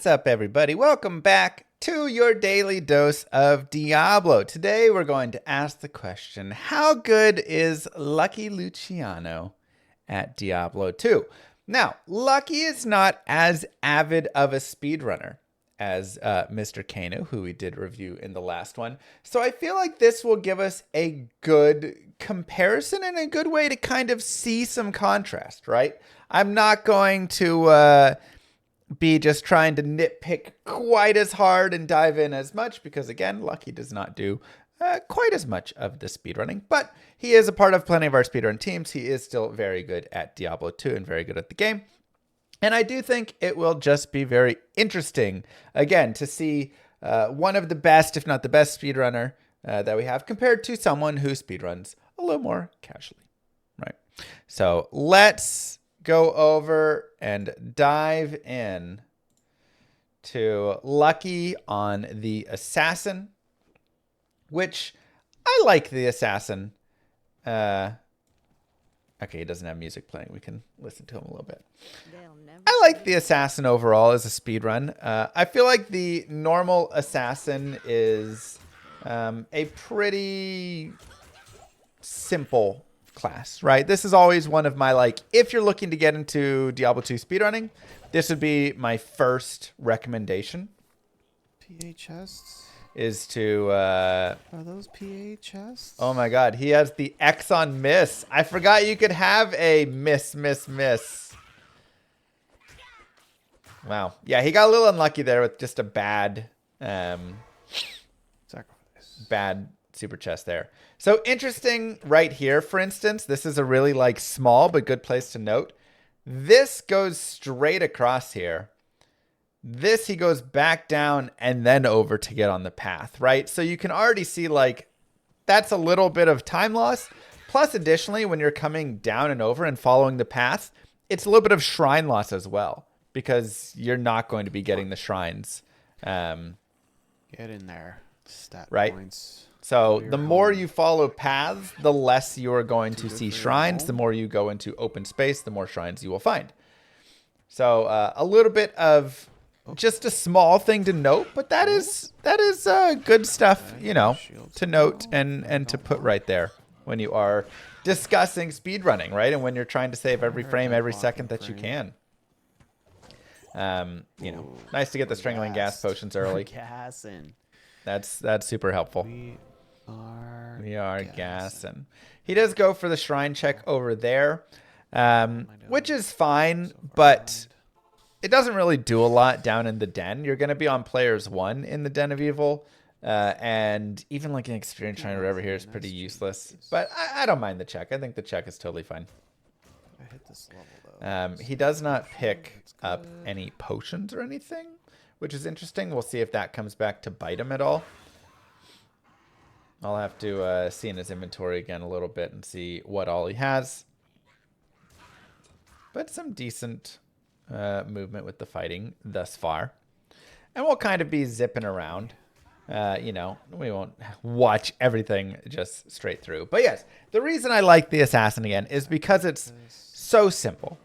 What's up, everybody? Welcome back to your daily dose of Diablo. Today, we're going to ask the question, how good is LuckyLuciano at Diablo 2? Now, Lucky is not as avid of a speedrunner as Mr. Kano, who we did review in the last one. So I feel like this will give us a good comparison and a good way to kind of see some contrast, right? I'm not going to be just trying to nitpick quite as hard and dive in as much because, again, Lucky does not do quite as much of the speedrunning, but he is a part of plenty of our speedrun teams. He is still very good at Diablo 2 and very good at the game. And I do think it will just be very interesting, again, to see one of the best, if not the best speedrunner that we have compared to someone who speedruns a little more casually, right? So let's go over and dive in to Lucky on the Assassin, which I like the Assassin. Okay, he doesn't have music playing. We can listen to him a little bit. I like the Assassin overall as a speedrun. I feel like the normal Assassin is a pretty simple class, right? This is always one of my, like, if you're looking to get into Diablo 2 speedrunning, this would be my first recommendation. PA chests? Is to Are those PA chests? Oh my god, he has the X on miss. I forgot you could have a miss. Wow. Yeah, he got a little unlucky there with just a bad sacrifice. Bad super chest there. So interesting right here, for instance, this is a really like small but good place to note. This goes straight across here. This he goes back down and then over to get on the path, right? So you can already see like that's a little bit of time loss. Plus additionally, when you're coming down and over and following the path, it's a little bit of shrine loss as well because you're not going to be getting the shrines. Get in there. Stat right? points. So the more you follow paths, the less you are going to see shrines. The more you go into open space, the more shrines you will find. So a little bit of just a small thing to note, but that is good stuff, you know, to note and to put right there when you are discussing speedrunning, right? And when you're trying to save every frame, every second that you can. You know, nice to get the strangling gas potions early. That's super helpful. We are gassing. He does go for the shrine check over there, which is fine, but it doesn't really do a lot down in the den. You're going to be on players 1 in the Den of Evil, and even like an experience shrine or whatever here is pretty useless. But I don't mind the check. I think the check is totally fine. I hit this level, though. He does not pick up any potions or anything, which is interesting. We'll see if that comes back to bite him at all. I'll have to see in his inventory again a little bit and see what all he has. But some decent movement with the fighting thus far. And we'll kind of be zipping around. You know, we won't watch everything just straight through. But yes, the reason I like the Assassin again is because it's so simple.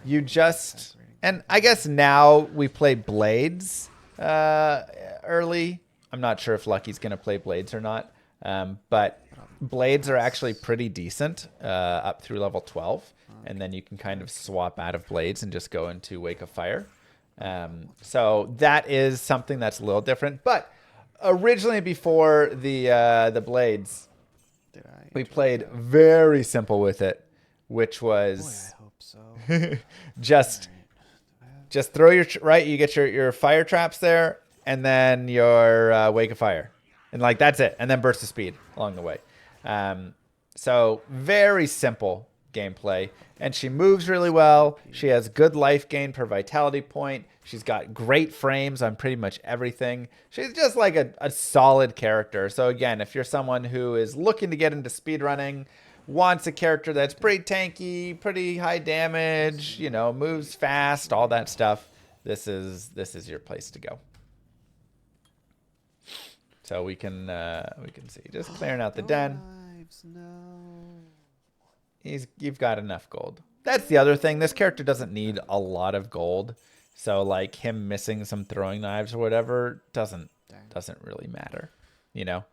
You just... And I guess now we play Blades early. I'm not sure if Lucky's going to play Blades or not. But Blades are actually pretty decent up through level 12. And then you can kind of swap out of Blades and just go into Wake of Fire. So that is something that's a little different. But originally before the Blades, we played very simple with it, which was Boy, I hope so. just throw your you get your fire traps there, and then your Wake of Fire, and like that's it, and then burst of speed along the way. So very simple gameplay, and she moves really well. She has good life gain per vitality point. She's got great frames on pretty much everything. She's just like a solid character. So again, if you're someone who is looking to get into speedrunning, wants a character that's pretty tanky, pretty high damage, you know, moves fast, all that stuff, this is your place to go. So we can see, just clearing out the den. You've got enough gold. That's the other thing. This character doesn't need a lot of gold. So like him missing some throwing knives or whatever doesn't really matter, you know.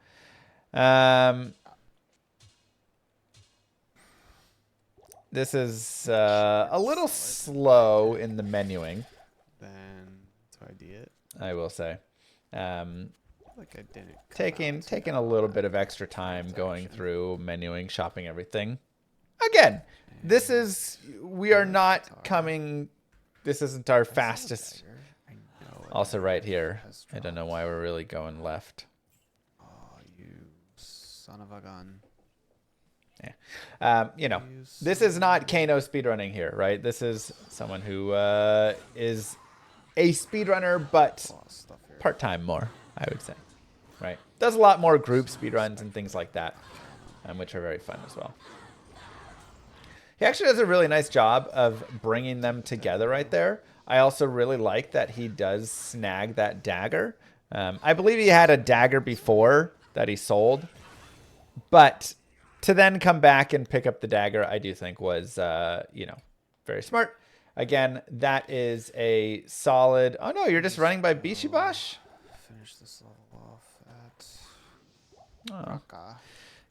This is a little slow in the menuing. Then do I do it? I will say. Like I didn't. Taking a little bit of extra time going through menuing, shopping everything. Again, this isn't our fastest. Also right here. I don't know why we're really going left. Oh, you son of a gun. Yeah. You know, this is not Kano speedrunning here, right? This is someone who is a speedrunner, but part-time more, I would say. Right? Does a lot more group speedruns and things like that, which are very fun as well. He actually does a really nice job of bringing them together right there. I also really like that he does snag that dagger. I believe he had a dagger before that he sold, but to then come back and pick up the dagger, I do think was, you know, very smart. Again, that is a solid... Oh, no, you're just running by Bishibash? Finish this level off at Oh. Raka.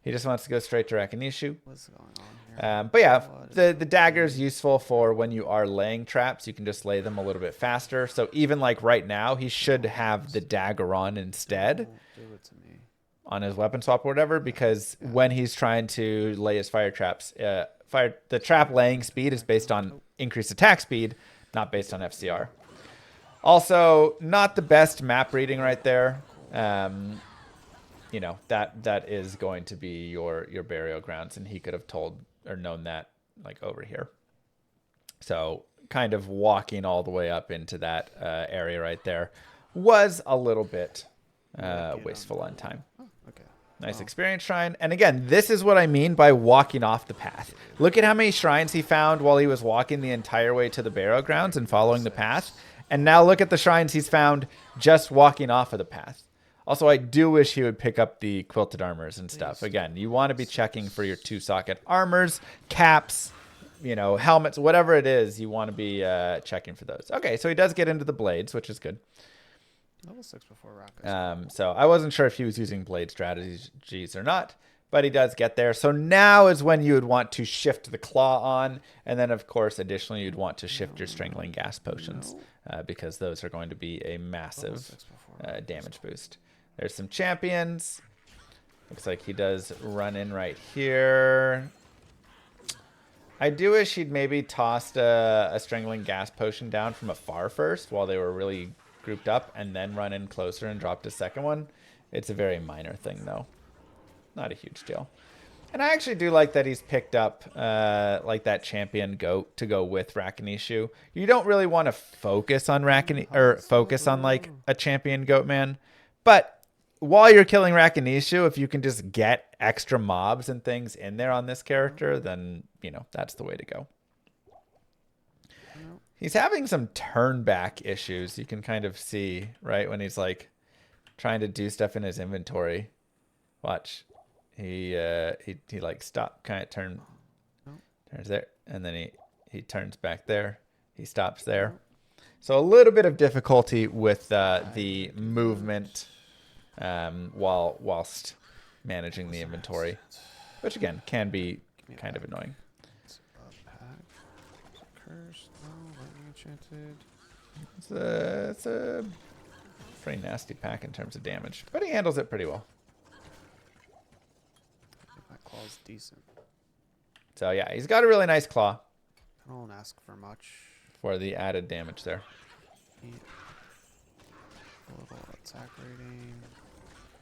He just wants to go straight to Rakinishu. What's going on here? But yeah, the dagger is useful for when you are laying traps. You can just lay them a little bit faster. So even like right now, he should have the dagger on instead. Don't do it to me. On his weapon swap or whatever, because when he's trying to lay his fire traps, the trap laying speed is based on increased attack speed, not based on FCR. Also, not the best map reading right there. You know, that is going to be your burial grounds, and he could have told or known that like over here. So kind of walking all the way up into that area right there was a little bit wasteful on time. Okay. Nice experience shrine. And again, this is what I mean by walking off the path. Look at how many shrines he found while he was walking the entire way to the burial grounds and following the path. And now look at the shrines he's found just walking off of the path. Also, I do wish he would pick up the quilted armors and stuff. Again, you want to be checking for your 2-socket armors, caps, you know, helmets, whatever it is, you want to be checking for those. Okay, so he does get into the blades, which is good. Level 6 before Raka. So I wasn't sure if he was using blade strategies or not, but he does get there. So now is when you would want to shift the claw on, and then of course additionally you'd want to shift your strangling gas potions because those are going to be a massive damage boost. There's some champions. Looks like he does run in right here. I do wish he'd maybe tossed a strangling gas potion down from afar first while they were really grouped up, and then run in closer and dropped a second one. It's a very minor thing though, not a huge deal. And I actually do like that he's picked up like that champion goat to go with Rakinishu. You don't really want to focus on focus on like a champion goat man, but while you're killing Rakinishu, if you can just get extra mobs and things in there on this character, then you know that's the way to go. He's having some turn back issues. You can kind of see, right, when he's like trying to do stuff in his inventory. Watch. He like turns there, and then he turns back there. He stops there. So a little bit of difficulty with the movement whilst managing the inventory, which again can be kind of annoying. It's a pretty nasty pack in terms of damage, but he handles it pretty well. My claw's decent. So yeah, he's got a really nice claw. I don't ask for much. For the added damage there. A little attack rating.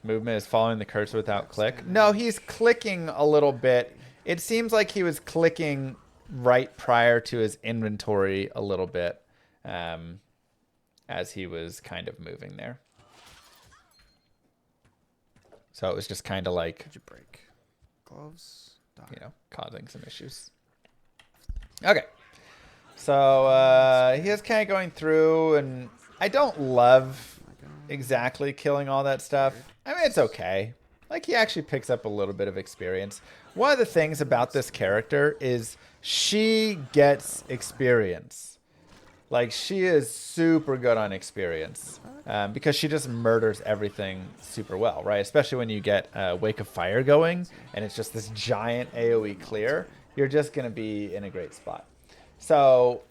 Movement is following the cursor without click. No, he's clicking a little bit. It seems like he was clicking right prior to his inventory a little bit as he was kind of moving there. So it was just kind of like, Did you break gloves? You know, causing some issues. Okay. So he is kind of going through, and I don't love exactly killing all that stuff. I mean, it's okay. Like, he actually picks up a little bit of experience. One of the things about this character is she gets experience. Like, she is super good on experience because she just murders everything super well, right? Especially when you get Wake of Fire going and it's just this giant AoE clear. You're just going to be in a great spot. So,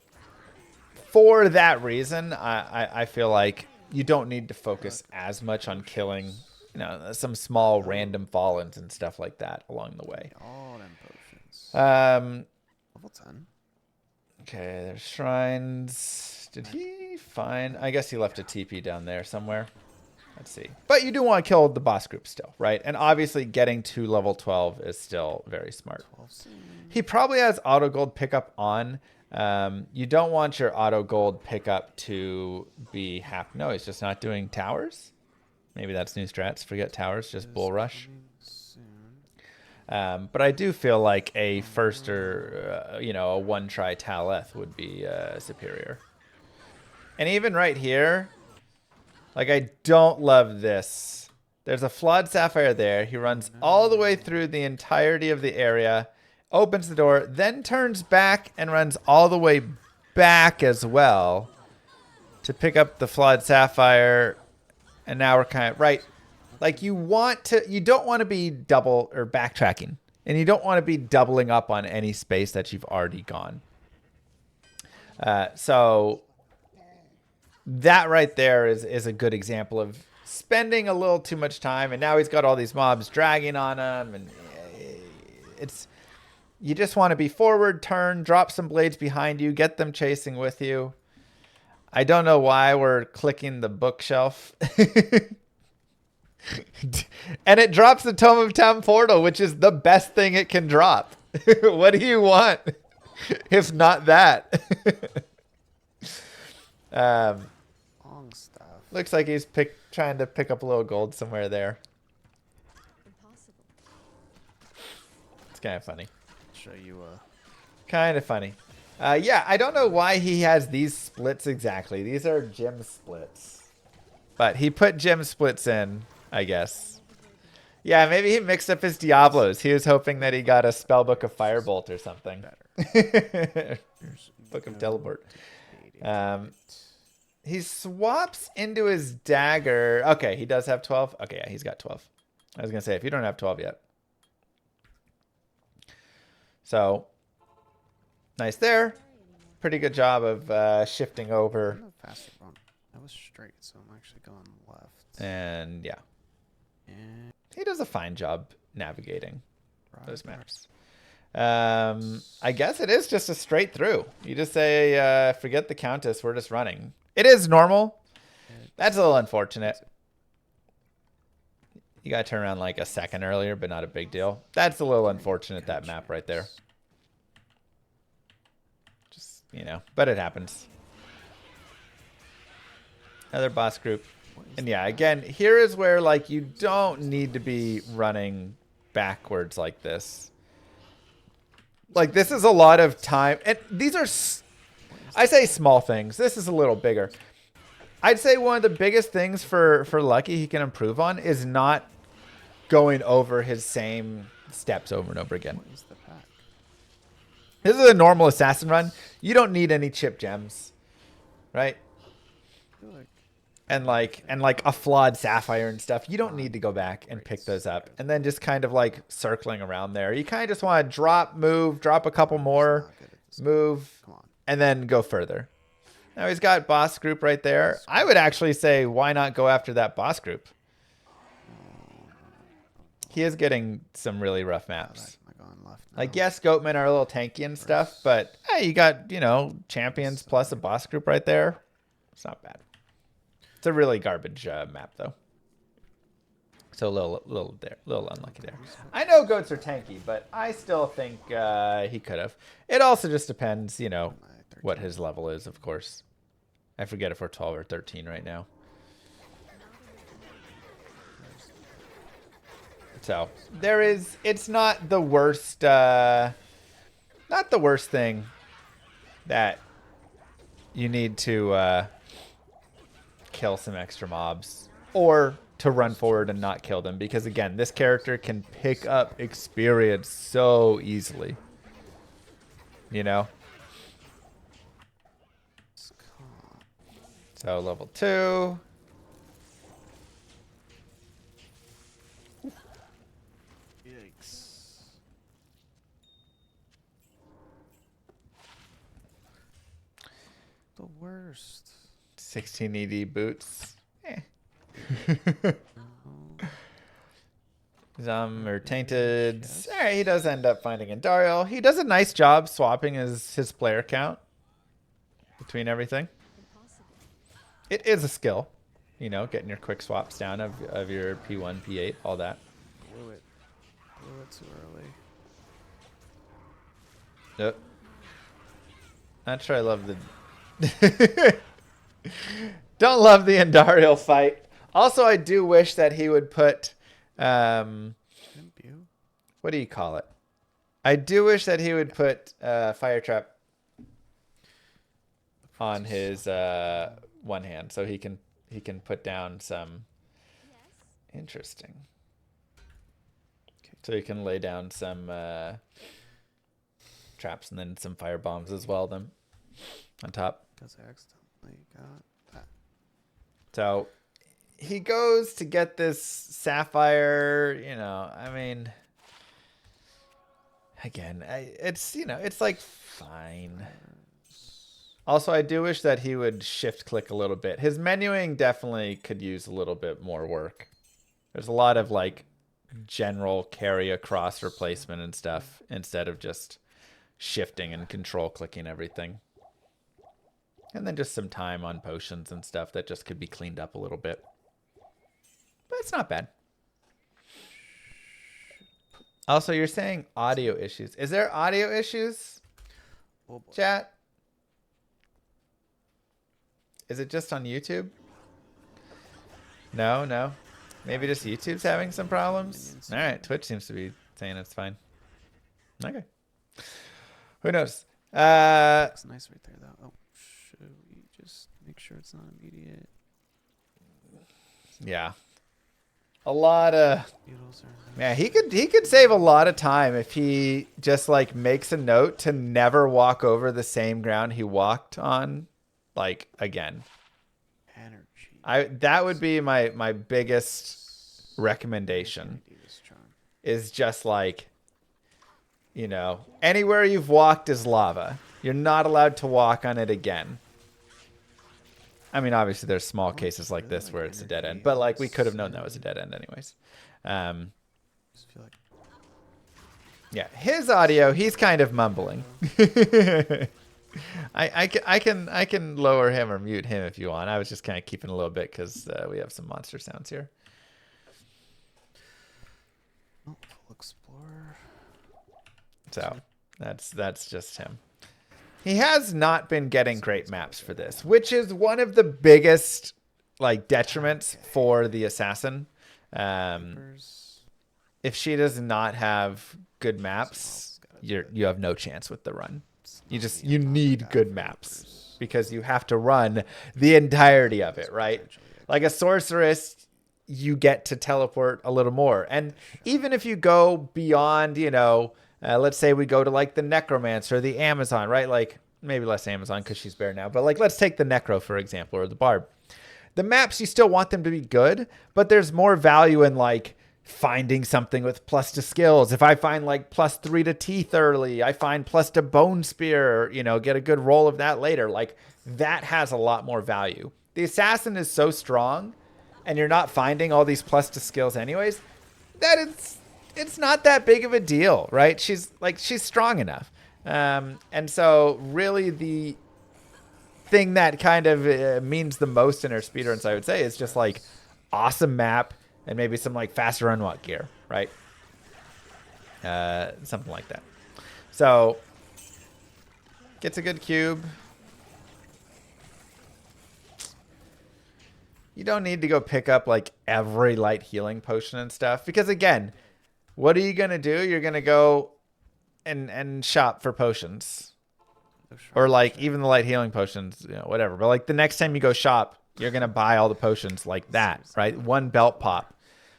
for that reason, I feel like you don't need to focus as much on killing, some small random fallens and stuff like that along the way. All them potions. Level 10. Okay, there's shrines. Did he find... I guess he left a TP down there somewhere. Let's see. But you do want to kill the boss group still, right? And obviously getting to level 12 is still very smart. He probably has auto gold pickup on. You don't want your auto gold pickup to be half... No, he's just not doing towers. Maybe that's new strats. Forget towers, just bull rush. But I do feel like a first or, a one-try Taleth would be superior. And even right here, like, I don't love this. There's a flawed sapphire there. He runs all the way through the entirety of the area, opens the door, then turns back and runs all the way back as well to pick up the flawed sapphire. And now we're kind of right. Like, you don't want to be double or backtracking, and you don't want to be doubling up on any space that you've already gone. So that right there is a good example of spending a little too much time, and now he's got all these mobs dragging on him, and you just want to be forward, turn, drop some blades behind you, get them chasing with you. I don't know why we're clicking the bookshelf. And it drops the Tome of Town portal, which is the best thing it can drop. What do you want if not that? Long stuff. Looks like he's trying to pick up a little gold somewhere there. Impossible. It's kind of funny. Show you Kind of funny. Yeah, I don't know why he has these splits exactly. These are gem splits. But he put gem splits in, I guess. Yeah, maybe he mixed up his Diablos. He was hoping that he got a spellbook of Firebolt or something. Book of Teleport. He swaps into his dagger. Okay, he does have 12. Okay, yeah, he's got 12. I was going to say, if you don't have 12 yet. So, nice there. Pretty good job of shifting over. faster run. That was straight, so I'm actually going left. And yeah. And He does a fine job navigating right those there. maps. I guess it is just a straight through. You just say, forget the Countess, we're just running. It is normal. That's a little unfortunate. You gotta turn around like a second earlier, but not a big deal. That's a little unfortunate, that map right there. Just, but it happens. Another boss group. And yeah, again, here is where, like, you don't need to be running backwards like this. Like, this is a lot of time. And these are, I say small things. This is a little bigger. I'd say one of the biggest things for Lucky he can improve on is not going over his same steps over and over again. What is the pack? This is a normal assassin run. You don't need any chip gems, right? I feel like And like a flawed sapphire and stuff. You don't need to go back and pick those up. And then just kind of like circling around there. You kind of just want to drop, move, drop a couple more, not good at this. move, Come on. and then go further. Now he's got boss group right there. I would actually say, why not go after that boss group? He is getting some really rough maps. Am I going left now? Like, yes, Goatmen are a little tanky and stuff, but hey, you got, champions plus a boss group right there. It's not bad. It's a really garbage map, though. So a little unlucky there. I know goats are tanky, but I still think he could have. It also just depends, what his level is, of course. I forget if we're 12 or 13 right now. So it's not the worst, thing that you need to kill some extra mobs or to run forward and not kill them, because again, this character can pick up experience so easily. So level 2. Yikes. The worst. 16 ED boots. Eh. Or tainted. Alright, he does end up finding Andariel. He does a nice job swapping his player count between everything. Impossible. It is a skill. You know, getting your quick swaps down of your P1, P8, all that. Blew it. Blew it too early. Yep. Not sure I love the... Don't love the Andariel fight. Also, I do wish that he would put... Imbue? what do you call it? I do wish that he would put Fire Trap on his one hand, so he can put down some... Interesting. So he can lay down some traps and then some fire bombs as well then on top. Because I accidentally got that. So he goes to get this sapphire, you know, I mean, again, it's, you know, it's like fine. Also, I do wish that he would shift click a little bit. His menuing definitely could use a little bit more work. There's a lot of like general carry across replacement and stuff instead of just shifting and control clicking everything. And then just some time on potions and stuff that just could be cleaned up a little bit. But it's not bad. Also, you're saying audio issues. Is there audio issues, Oh boy. chat? Is it just on YouTube? No. Maybe just YouTube's having some problems? All right, Twitch seems to be saying it's fine. Okay. Who knows? Looks nice right there, though. Oh, should we just make sure it's not immediate? Yeah. A lot of... Beetles are Man, he could save a lot of time if he just like makes a note to never walk over the same ground he walked on, like again. energy. That would be my biggest recommendation. Is just like, you know, anywhere you've walked is lava. You're not allowed to walk on it again. I mean, obviously there's small cases like this where it's a dead end, but like we could have known that was a dead end anyways. Just feel like Yeah, his audio, he's kind of mumbling. I can lower him or mute him if you want. I was just kind of keeping a little bit because we have some monster sounds here. oh, full explorer. So that's just him. He has not been getting great maps for this, which is one of the biggest like detriments for the assassin. If she does not have good maps, you have no chance with the run. You need good maps because you have to run the entirety of it, right? Like a sorceress, you get to teleport a little more. And even if you go beyond, you know, let's say we go to like the Necromancer or the Amazon, right? Like maybe less Amazon because she's bare now, but like let's take the Necro, for example, or the Barb. The maps, you still want them to be good, but there's more value in like finding something with plus to skills. If I find like +3 to teeth early, I find plus to bone spear, you know, get a good roll of that later. Like that has a lot more value. The assassin is so strong and you're not finding all these plus to skills anyways, that it's not that big of a deal, right? She's strong enough. And so really the thing that kind of means the most in her speedruns, I would say, is just like awesome map and maybe some like faster unlock gear, right? Something like that. So gets a good cube. You don't need to go pick up like every light healing potion and stuff because again, what are you gonna do? You're gonna go and shop for potions, or like even the light healing potions, you know, whatever. But like the next time you go shop, you're gonna buy all the potions like that, right? One belt pop.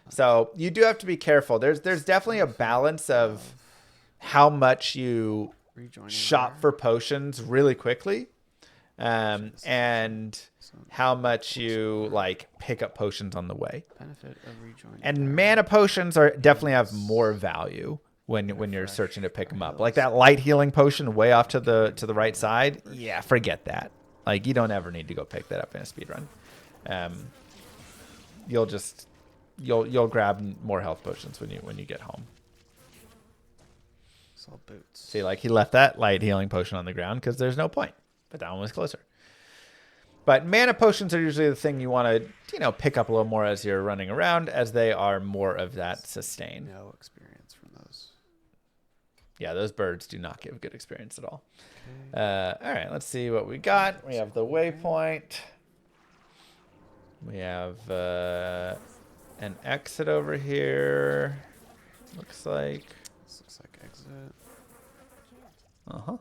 So you do have to be careful. There's definitely a balance of how much you shop for potions really quickly, and how much you like pick up potions on the way. Benefit of rejoining. And mana potions are definitely have more value when you're searching to pick them up. Like that light healing potion way off to the right side. Yeah, forget that. Like you don't ever need to go pick that up in a speedrun. You'll grab more health potions when you get home. Saw boots. See, like he left that light healing potion on the ground because there's no point. But that one was closer. But mana potions are usually the thing you want to, pick up a little more as you're running around, as they are more of that sustain. No experience from those. Yeah, those birds do not give good experience at all. Okay. All right, let's see what we got. We have the waypoint. We have an exit over here. Looks like. This looks like exit. Uh-huh.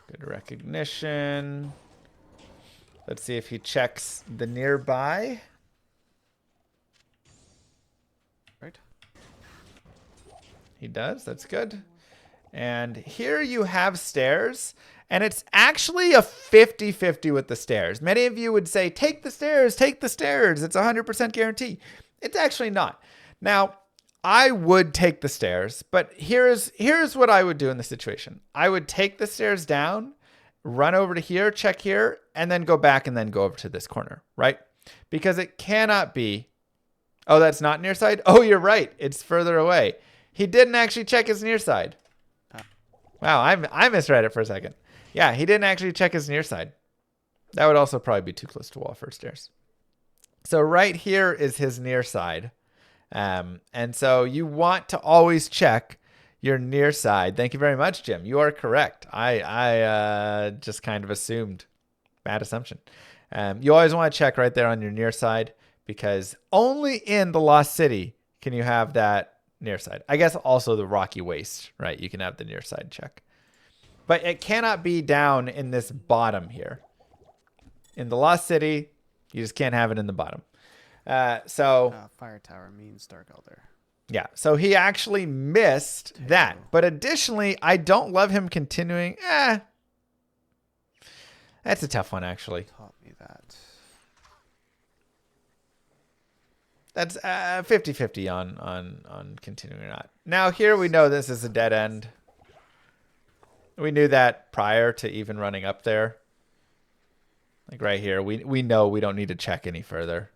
Good recognition. Let's see if he checks the nearby. Right. He does. That's good. And here you have stairs. And it's actually a 50-50 with the stairs. Many of you would say, take the stairs, take the stairs. It's 100% guarantee. It's actually not. Now, I would take the stairs, but here's what I would do in the situation. I would take the stairs down, run over to here, check here, and then go back and then go over to this corner, right? Because it cannot be, oh, that's not near side? Oh, you're right. It's further away. He didn't actually check his near side. Wow, I misread it for a second. Yeah, he didn't actually check his near side. That would also probably be too close to wall for stairs. So right here is his near side. And so you want to always check your near side. Thank you very much, Jim. You are correct. I just kind of assumed. Bad assumption. You always want to check right there on your near side because only in the Lost City can you have that near side. I guess also the Rocky Waste, right? You can have the near side check. But it cannot be down in this bottom here. In the Lost City, you just can't have it in the bottom. Fire Tower means Dark Elder. Yeah, so he actually missed that. But additionally, I don't love him continuing. That's a tough one, actually. Taught me that. That's 50-50 on continuing or not. Now, here we know this is a dead end. We knew that prior to even running up there. Like right here, we know we don't need to check any further.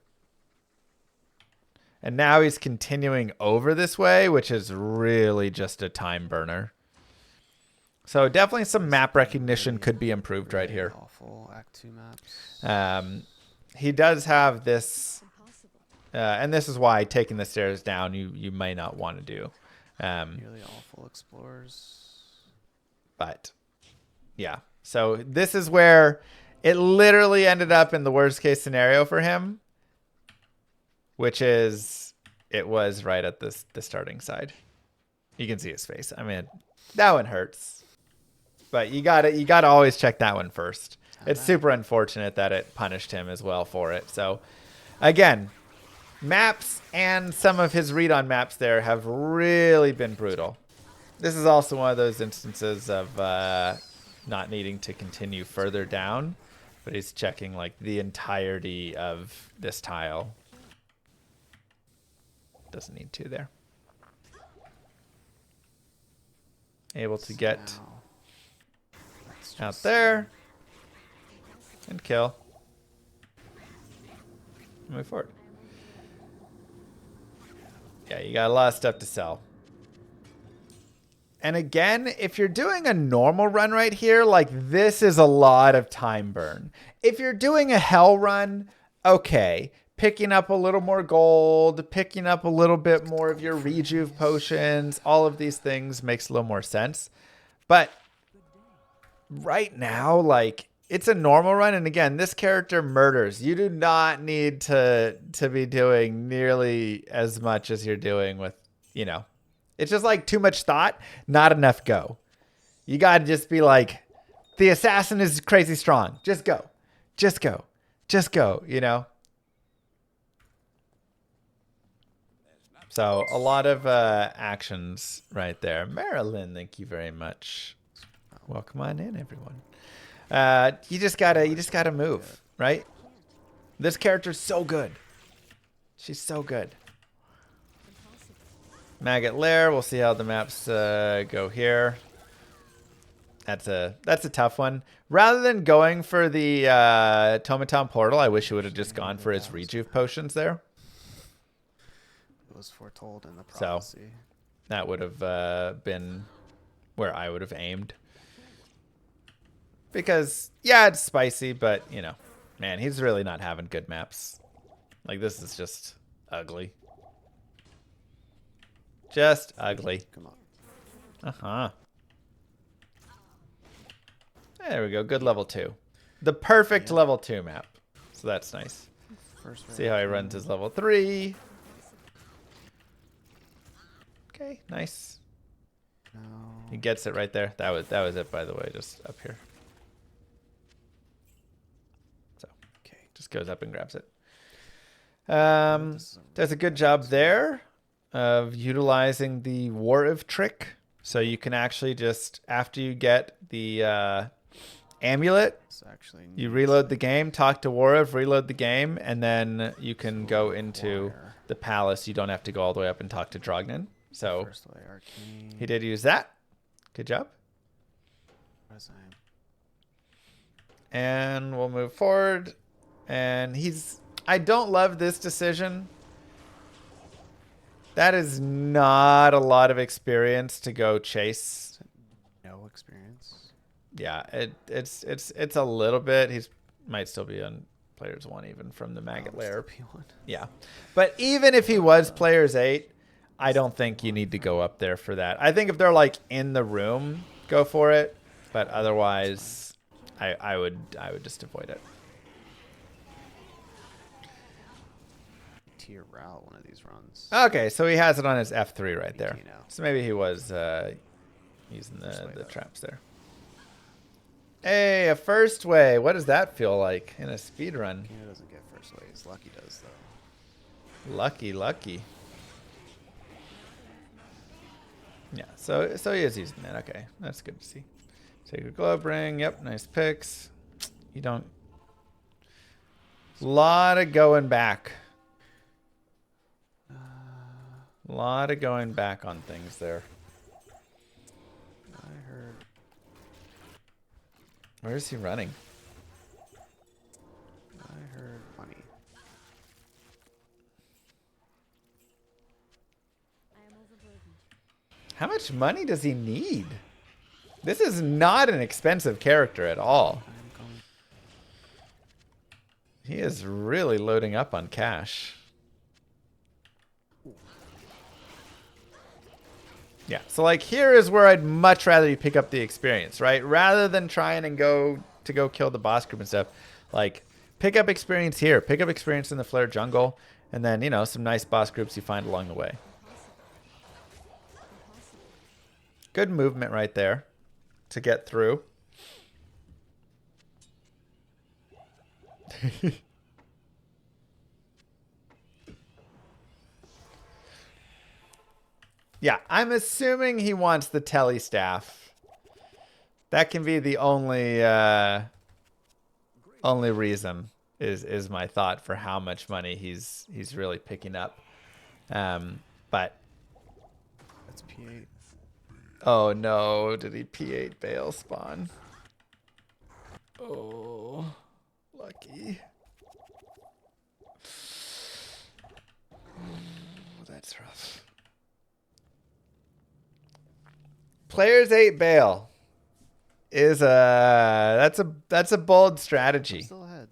And now he's continuing over this way, which is really just a time burner. So definitely some map recognition could be improved right here. Awful Act 2 maps. He does have this, and this is why taking the stairs down you may not want to do. Really awful Explorers. But yeah, so this is where it literally ended up in the worst case scenario for him, which is it was right at the starting side. You can see his face. I mean, that one hurts, but you gotta always check that one first. It's super unfortunate that it punished him as well for it. So again, maps and some of his read on maps there have really been brutal. This is also one of those instances of not needing to continue further down, but he's checking like the entirety of this tile. Doesn't need to there. Able to get out there and kill. Move forward. Yeah, you got a lot of stuff to sell. And again, if you're doing a normal run right here, like this is a lot of time burn. If you're doing a hell run, okay, picking up a little more gold, picking up a little bit more of your rejuve potions, all of these things makes a little more sense. But right now, like it's a normal run. And again, this character murders. You do not need to be doing nearly as much as you're doing with, it's just like too much thought, not enough go. You got to just be like, the assassin is crazy strong. Just go. Just go. Just go, So a lot of actions right there. Marilyn, thank you very much. Welcome on in, everyone. You just gotta move, right? This character's so good. She's so good. Impossible. Maggot Lair. We'll see how the maps go here. That's a tough one. Rather than going for the Tomatom Portal, I wish you would have just gone for his rejuve potions there. It was foretold in the So, prophecy. that would have been where I would have aimed. Because, yeah, it's spicy, but, you know, man, he's really not having good maps. Like, this is just ugly. Just ugly. Come on. Uh-huh. There we go. Good level 2. The perfect level 2 map. So that's nice. First See how he runs his level 3. Okay, nice. No. He gets it right there. That was it, by the way, just up here. So, Okay. just goes up and grabs it. Does a good job there of utilizing the Wariv trick. So you can actually just, after you get the amulet, It's actually you reload the game, talk to Wariv, reload the game, and then you can go into the palace. You don't have to go all the way up and talk to Drognin. So First way arcane. he did use that. Good job. And we'll move forward. And I don't love this decision. That is not a lot of experience to go chase. No experience. Yeah, it's a little bit. He's might still be on players 1 even from the Maggot Lair. Yeah. But even if he was players 8, I don't think you need to go up there for that. I think if they're like in the room, go for it. But otherwise, I would just avoid it. Tier route one of these runs. Okay, so he has it on his F3 right there. now. So maybe he was using the though. traps there. Hey, a first way. What does that feel like in a speed run? Kena doesn't get first ways. Lucky does though. Lucky. Yeah, so he is using that. Okay, that's good to see. Sacred Globe Ring. Yep, nice picks. You don't. Lot of going back. A lot of going back on things there. I heard. Where is he running? I heard money. I am overburdened. How much money does he need? This is not an expensive character at all. I'm going. He is really loading up on cash. Yeah, so like here is where I'd much rather you pick up the experience, right? Rather than trying and go kill the boss group and stuff. Like, pick up experience here. Pick up experience in the Flayer jungle. And then, you know, some nice boss groups you find along the way. Good movement right there to get through. Yeah, I'm assuming he wants the telly staff. That can be the only reason is my thought for how much money he's really picking up. But That's P8. oh no, did he P8 Baal spawn? Oh, lucky. Oh, that's rough. Players 8 Baal is that's a bold strategy. Still ahead.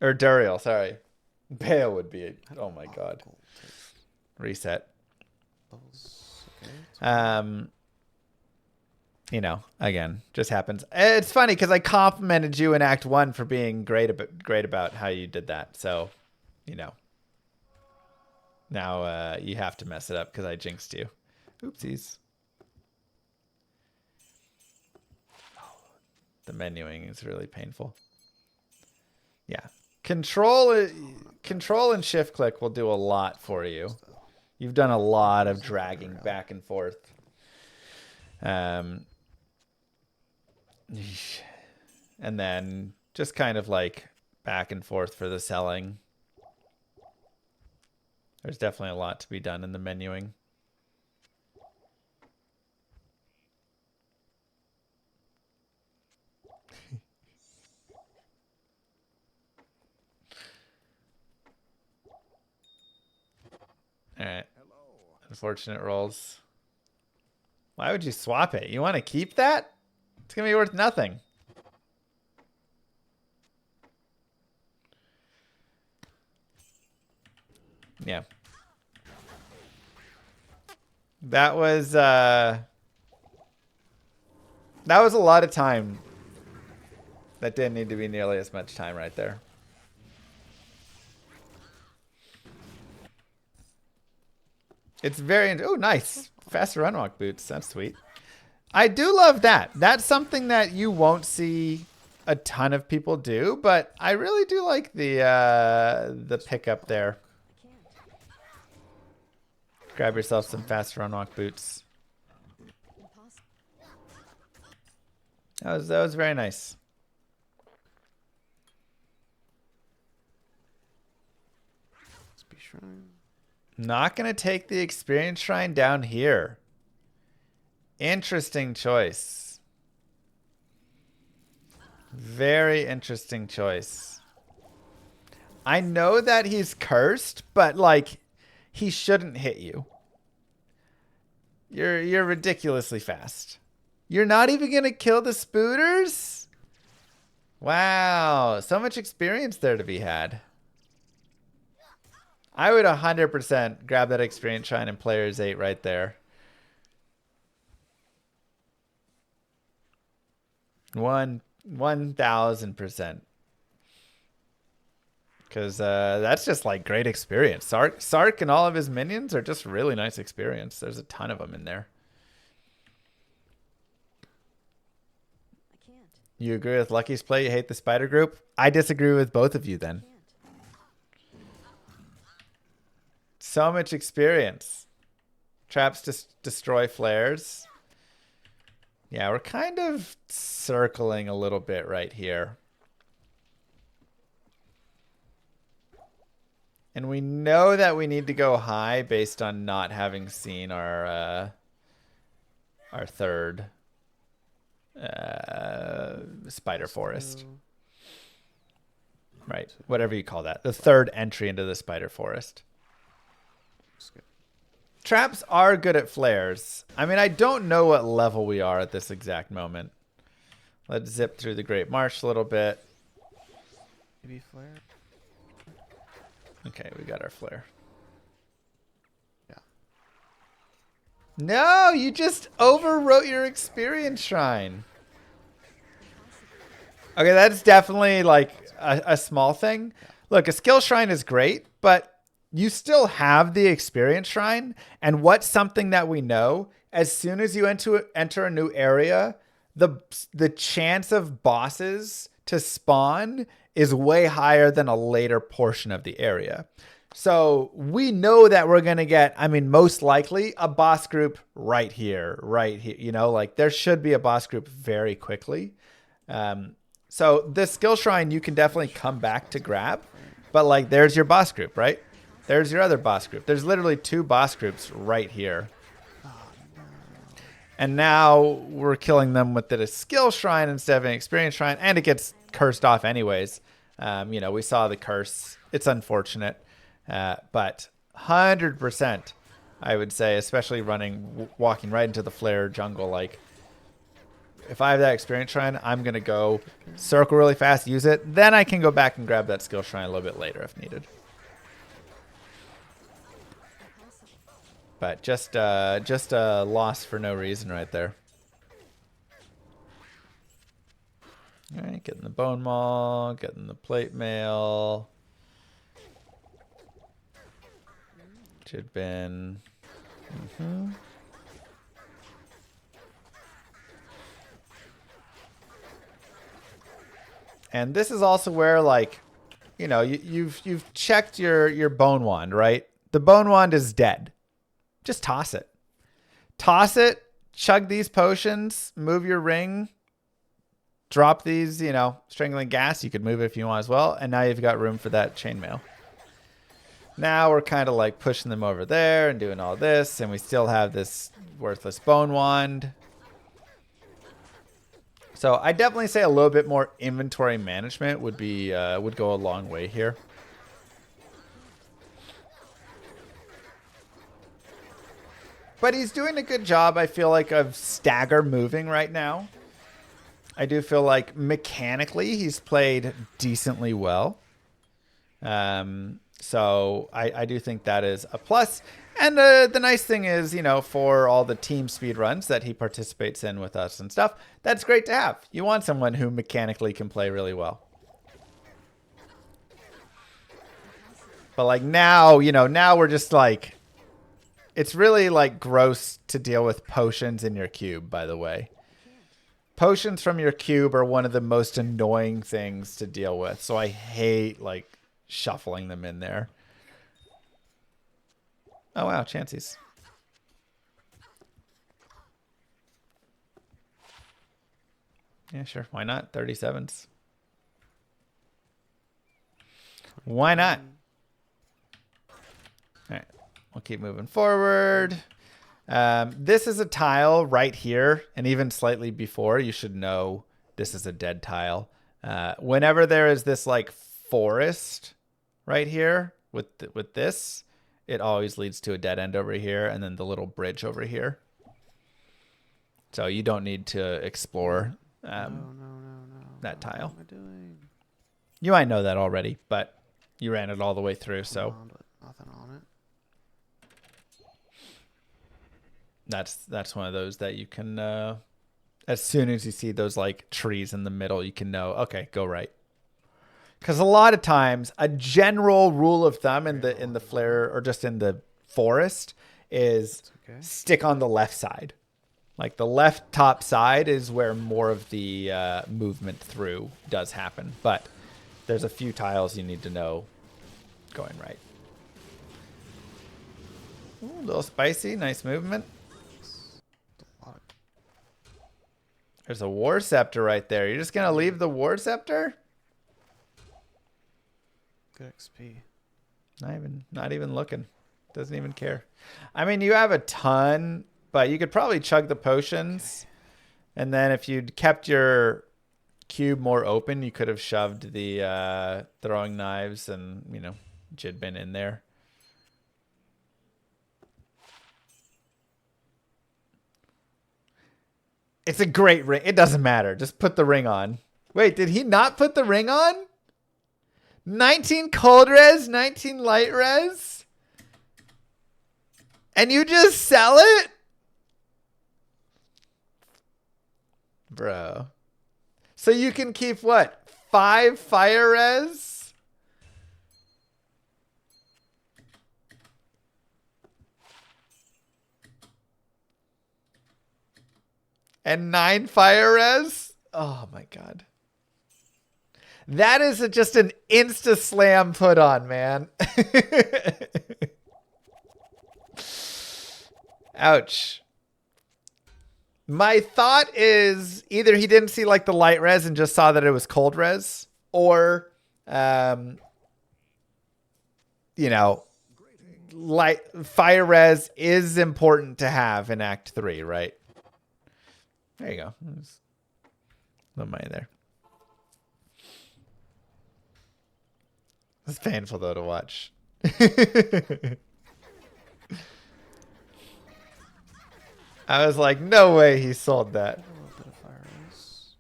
Or Duriel, sorry. Baal would be oh my god. Reset. Okay. You know, again, just happens. It's funny because I complimented you in Act 1 for being great about how you did that. So, you know, now you have to mess it up because I jinxed you. Oopsies. The menuing is really painful. Yeah. Control and shift click will do a lot for you. You've done a lot of dragging back and forth. Yeesh. And then just kind of like back and forth for the selling. There's definitely a lot to be done in the menuing. All right. Unfortunate rolls. Why would you swap it? You want to keep that? It's going to be worth nothing. Yeah. That was a lot of time. That didn't need to be nearly as much time right there. It's very... Oh, nice. Faster runwalk boots. That's sweet. I do love that. That's something that you won't see a ton of people do, but I really do like the pickup there. Grab yourself some faster runwalk boots. That was very nice. Speedrun. Not going to take the experience shrine down here. Interesting choice. Very interesting choice. I know that he's cursed, but like he shouldn't hit you. You're ridiculously fast. You're not even going to kill the spooters? Wow, so much experience there to be had. I would 100% grab that experience shrine in players 8 right there. 1000%. Because that's just like great experience. Sark and all of his minions are just really nice experience. There's a ton of them in there. I can't. You agree with Lucky's play? You hate the spider group? I disagree with both of you then. Can't. So much experience. Traps just destroy flares. Yeah, we're kind of circling a little bit right here. And we know that we need to go high based on not having seen our third spider forest. Right, whatever you call that. The third entry into the spider forest. Traps are good at flares. I mean, I don't know what level we are at this exact moment. Let's zip through the Great Marsh a little bit. Maybe flare. Okay, we got our flare. Yeah. No, you just overwrote your experience shrine. Okay, that's definitely like a small thing. Look, a skill shrine is great, but you still have the experience shrine. And what's something that we know? As soon as you enter a new area, the chance of bosses to spawn is way higher than a later portion of the area. So we know that we're going to get, I mean, most likely a boss group right here. You know, like there should be a boss group very quickly. So this skill shrine, you can definitely come back to grab, but like, there's your boss group, right? There's your other boss group. There's literally 2 boss groups right here. And now we're killing them with the skill shrine instead of an experience shrine, and it gets cursed off anyways. You know, we saw the curse. It's unfortunate, but 100%, I would say, especially walking right into the flare jungle. Like, if I have that experience shrine, I'm gonna go circle really fast, use it, then I can go back and grab that skill shrine a little bit later if needed. But just a loss for no reason right there. All right, getting the bone maul, getting the plate mail. Should have been. And this is also where, like, you know, you've checked your bone wand, right? The bone wand is dead. Just toss it. Toss it, chug these potions, move your ring, drop these, you know, strangling gas. You could move it if you want as well. And now you've got room for that chainmail. Now we're kind of like pushing them over there and doing all this. And we still have this worthless bone wand. So I definitely say a little bit more inventory management would be would go a long way here. But he's doing a good job, I feel like, of stagger moving right now. I do feel like mechanically he's played decently well. So I do think that is a plus. And the nice thing is, you know, for all the team speed runs that he participates in with us and stuff, that's great to have. You want someone who mechanically can play really well. But like now, you know, now we're just like, it's really like gross to deal with potions in your cube, by the way. Potions from your cube are one of the most annoying things to deal with. So I hate like shuffling them in there. Oh, wow. Chances. Yeah, sure. Why not? 37s. Why not? All right. We'll keep moving forward. This is a tile right here, and even slightly before, you should know this is a dead tile. Whenever there is this like forest right here with this, it always leads to a dead end over here, and then the little bridge over here. So you don't need to explore that tile. What am I doing? You might know that already, but you ran it all the way through, so Nothing on it. that's one of those that you can as soon as you see those like trees in the middle, you can know, okay, go right. Because a lot of times a general rule of thumb in the flare or just in the forest is stick on the left side. Like the left top side is where more of the movement through does happen. But there's a few tiles you need to know going right. Ooh, a little spicy. Nice movement. There's a War Scepter right there. You're just going to leave the War Scepter? Good XP. Not even looking. Doesn't even care. I mean, you have a ton, but you could probably chug the potions. Okay. And then if you'd kept your cube more open, you could have shoved the throwing knives and, you know, Jidbin in there. It's a great ring. It doesn't matter. Just put the ring on. Wait, did he not put the ring on? 19 cold res, 19 light res? And you just sell it? Bro. So you can keep what? 5 fire res? And 9 fire res? Oh my god. That is just an insta slam put on, man. Ouch. My thought is either he didn't see like the light res and just saw that it was cold res, or you know, light fire res is important to have in Act 3, right? There you go. There's a little money there. It's painful though to watch. I was like, no way he sold that. A little bit of fire res.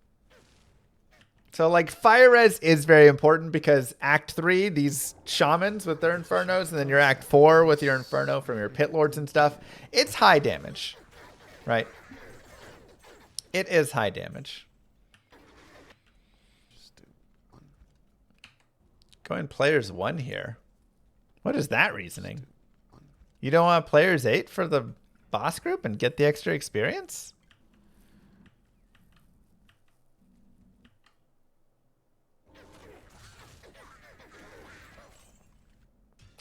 So like fire res is very important because Act 3, these shamans with their infernos, and then your Act 4 with your inferno from your pit lords and stuff, it's high damage, right? It is high damage. Just do one. Going players 1 here. What is that reasoning? You don't want players 8 for the boss group and get the extra experience?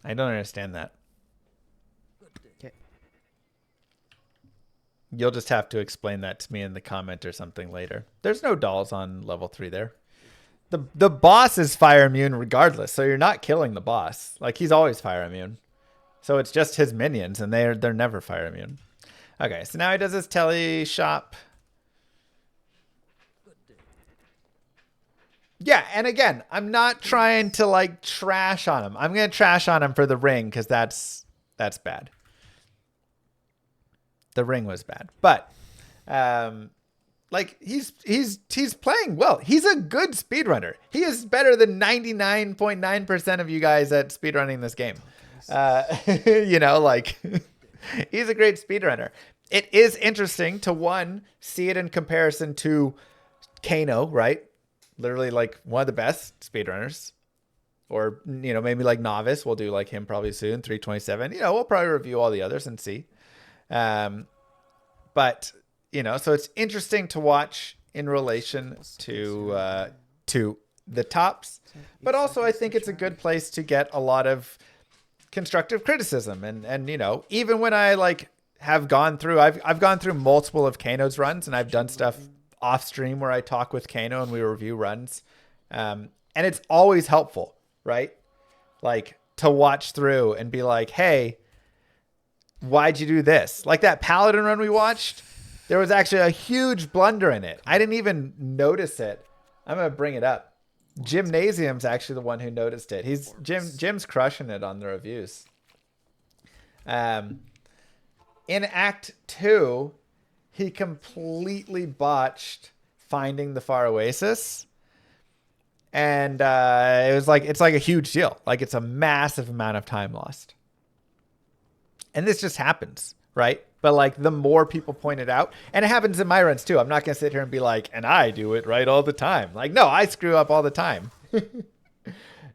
I don't understand that. Okay. You'll just have to explain that to me in the comment or something later. There's no dolls on level 3 there. The boss is fire immune regardless, so you're not killing the boss. Like, he's always fire immune. So it's just his minions, and they're never fire immune. Okay, so now he does his tele shop. Yeah, and again, I'm not trying to like trash on him. I'm gonna trash on him for the ring because that's bad. The ring was bad, but like he's playing well. He's a good speedrunner. He is better than 99.9% of you guys at speedrunning this game. You know, like he's a great speedrunner. It is interesting to see it in comparison to Kano, right? Literally like one of the best speedrunners. Or, you know, maybe like Novice. We'll do like him probably soon. 327. You know, we'll probably review all the others and see. But, you know, so it's interesting to watch in relation to the tops. But also I think it's a good place to get a lot of constructive criticism. And you know, even when I like have gone through, I've gone through multiple of Kano's runs, and I've done stuff off stream where I talk with Kano and we review runs. And it's always helpful, right? Like to watch through and be like, hey, why'd you do this? Like that Paladin run we watched, there was actually a huge blunder in it. I didn't even notice it. I'm going to bring it up. Gymnasium's actually the one who noticed it. Jim's crushing it on the reviews. In Act 2, he completely botched finding the Far Oasis. And it's like a huge deal. Like it's a massive amount of time lost. And this just happens, right? But like the more people point it out, and it happens in my runs too. I'm not going to sit here and be like, and I do it right all the time. Like, no, I screw up all the time.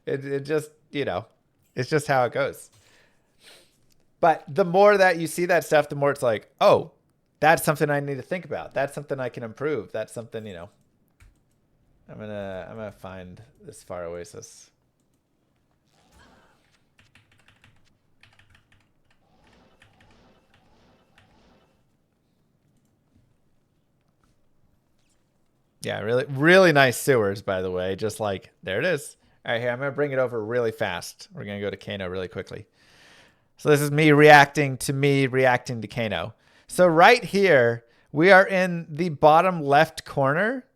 It just, you know, it's just how it goes. But the more that you see that stuff, the more it's like, oh, that's something I need to think about. That's something I can improve. That's something, you know, I'm gonna find this Far Oasis. Yeah, really, really nice sewers, by the way. Just like, there it is. All right, here, I'm going to bring it over really fast. We're going to go to Kano really quickly. So this is me reacting to Kano. So right here, we are in the bottom left corner.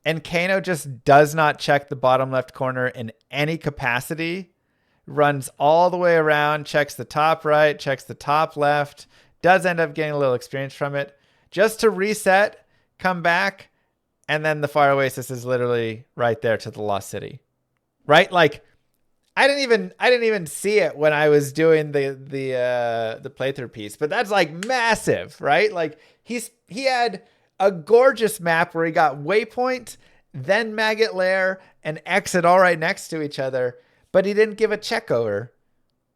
And Kano just does not check the bottom left corner in any capacity. Runs all the way around, checks the top right, checks the top left. Does end up getting a little experience from it. Just to reset, come back. And then the Fire Oasis is literally right there to the Lost City, right? Like, I didn't even see it when I was doing the playthrough piece, but that's like massive, right? Like he had a gorgeous map where he got waypoint, then Maggot Lair, and exit all right next to each other, but he didn't give a check over.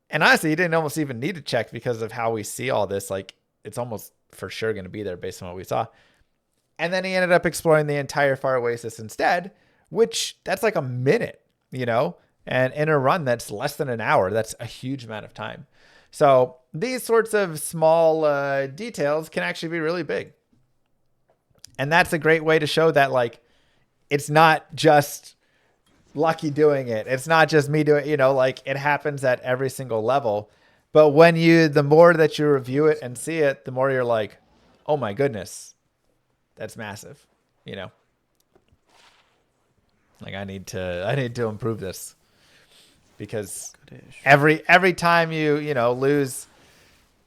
And honestly, he didn't almost even need to check because of how we see all this. Like, it's almost for sure going to be there based on what we saw. And then he ended up exploring the entire Far Oasis instead, which that's like a minute, you know, and in a run that's less than an hour. That's a huge amount of time. So these sorts of small details can actually be really big. And that's a great way to show that, like, it's not just Lucky doing it. It's not just me doing it, you know, like it happens at every single level. But the more that you review it and see it, the more you're like, oh my goodness. That's massive, you know. Like I need to improve this because every time you know lose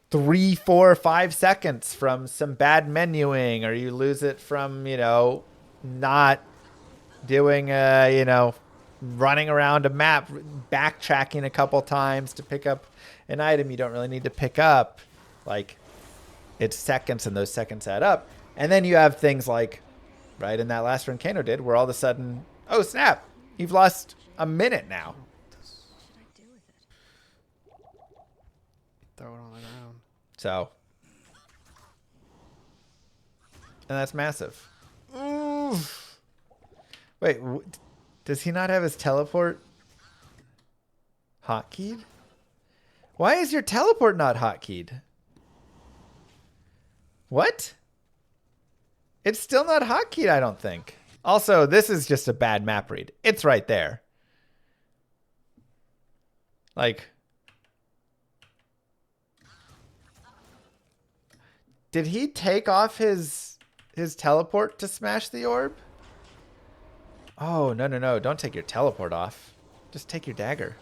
3, 4, 5 seconds from some bad menuing, or you lose it from, you know, not doing you know, running around a map, backtracking a couple times to pick up an item you don't really need to pick up, like it's seconds, and those seconds add up. And then you have things like, right, in that last run Kano did, where all of a sudden, oh snap, you've lost a minute now. What should I do with it? Throw it on the ground. So, and that's massive. Oof. Wait, does he not have his teleport hotkeyed? Why is your teleport not hotkeyed? What? It's still not hotkeyed, I don't think. Also, this is just a bad map read. It's right there. Like, did he take off his teleport to smash the orb? Oh, no, no, no. Don't take your teleport off. Just take your dagger.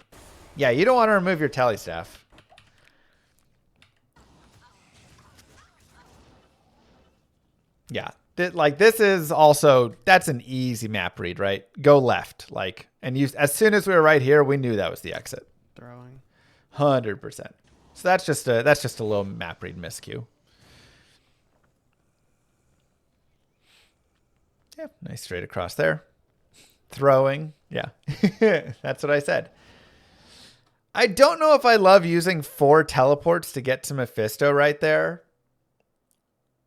Yeah, you don't want to remove your tally staff. Yeah. Like, this is also, that's an easy map read, right? Go left. Like, and you, as soon as we were right here, we knew that was the exit. Throwing. 100%. So that's just a little map read miscue. Yeah, nice straight across there. Throwing. Yeah. That's what I said. I don't know if I love using 4 teleports to get to Mephisto right there.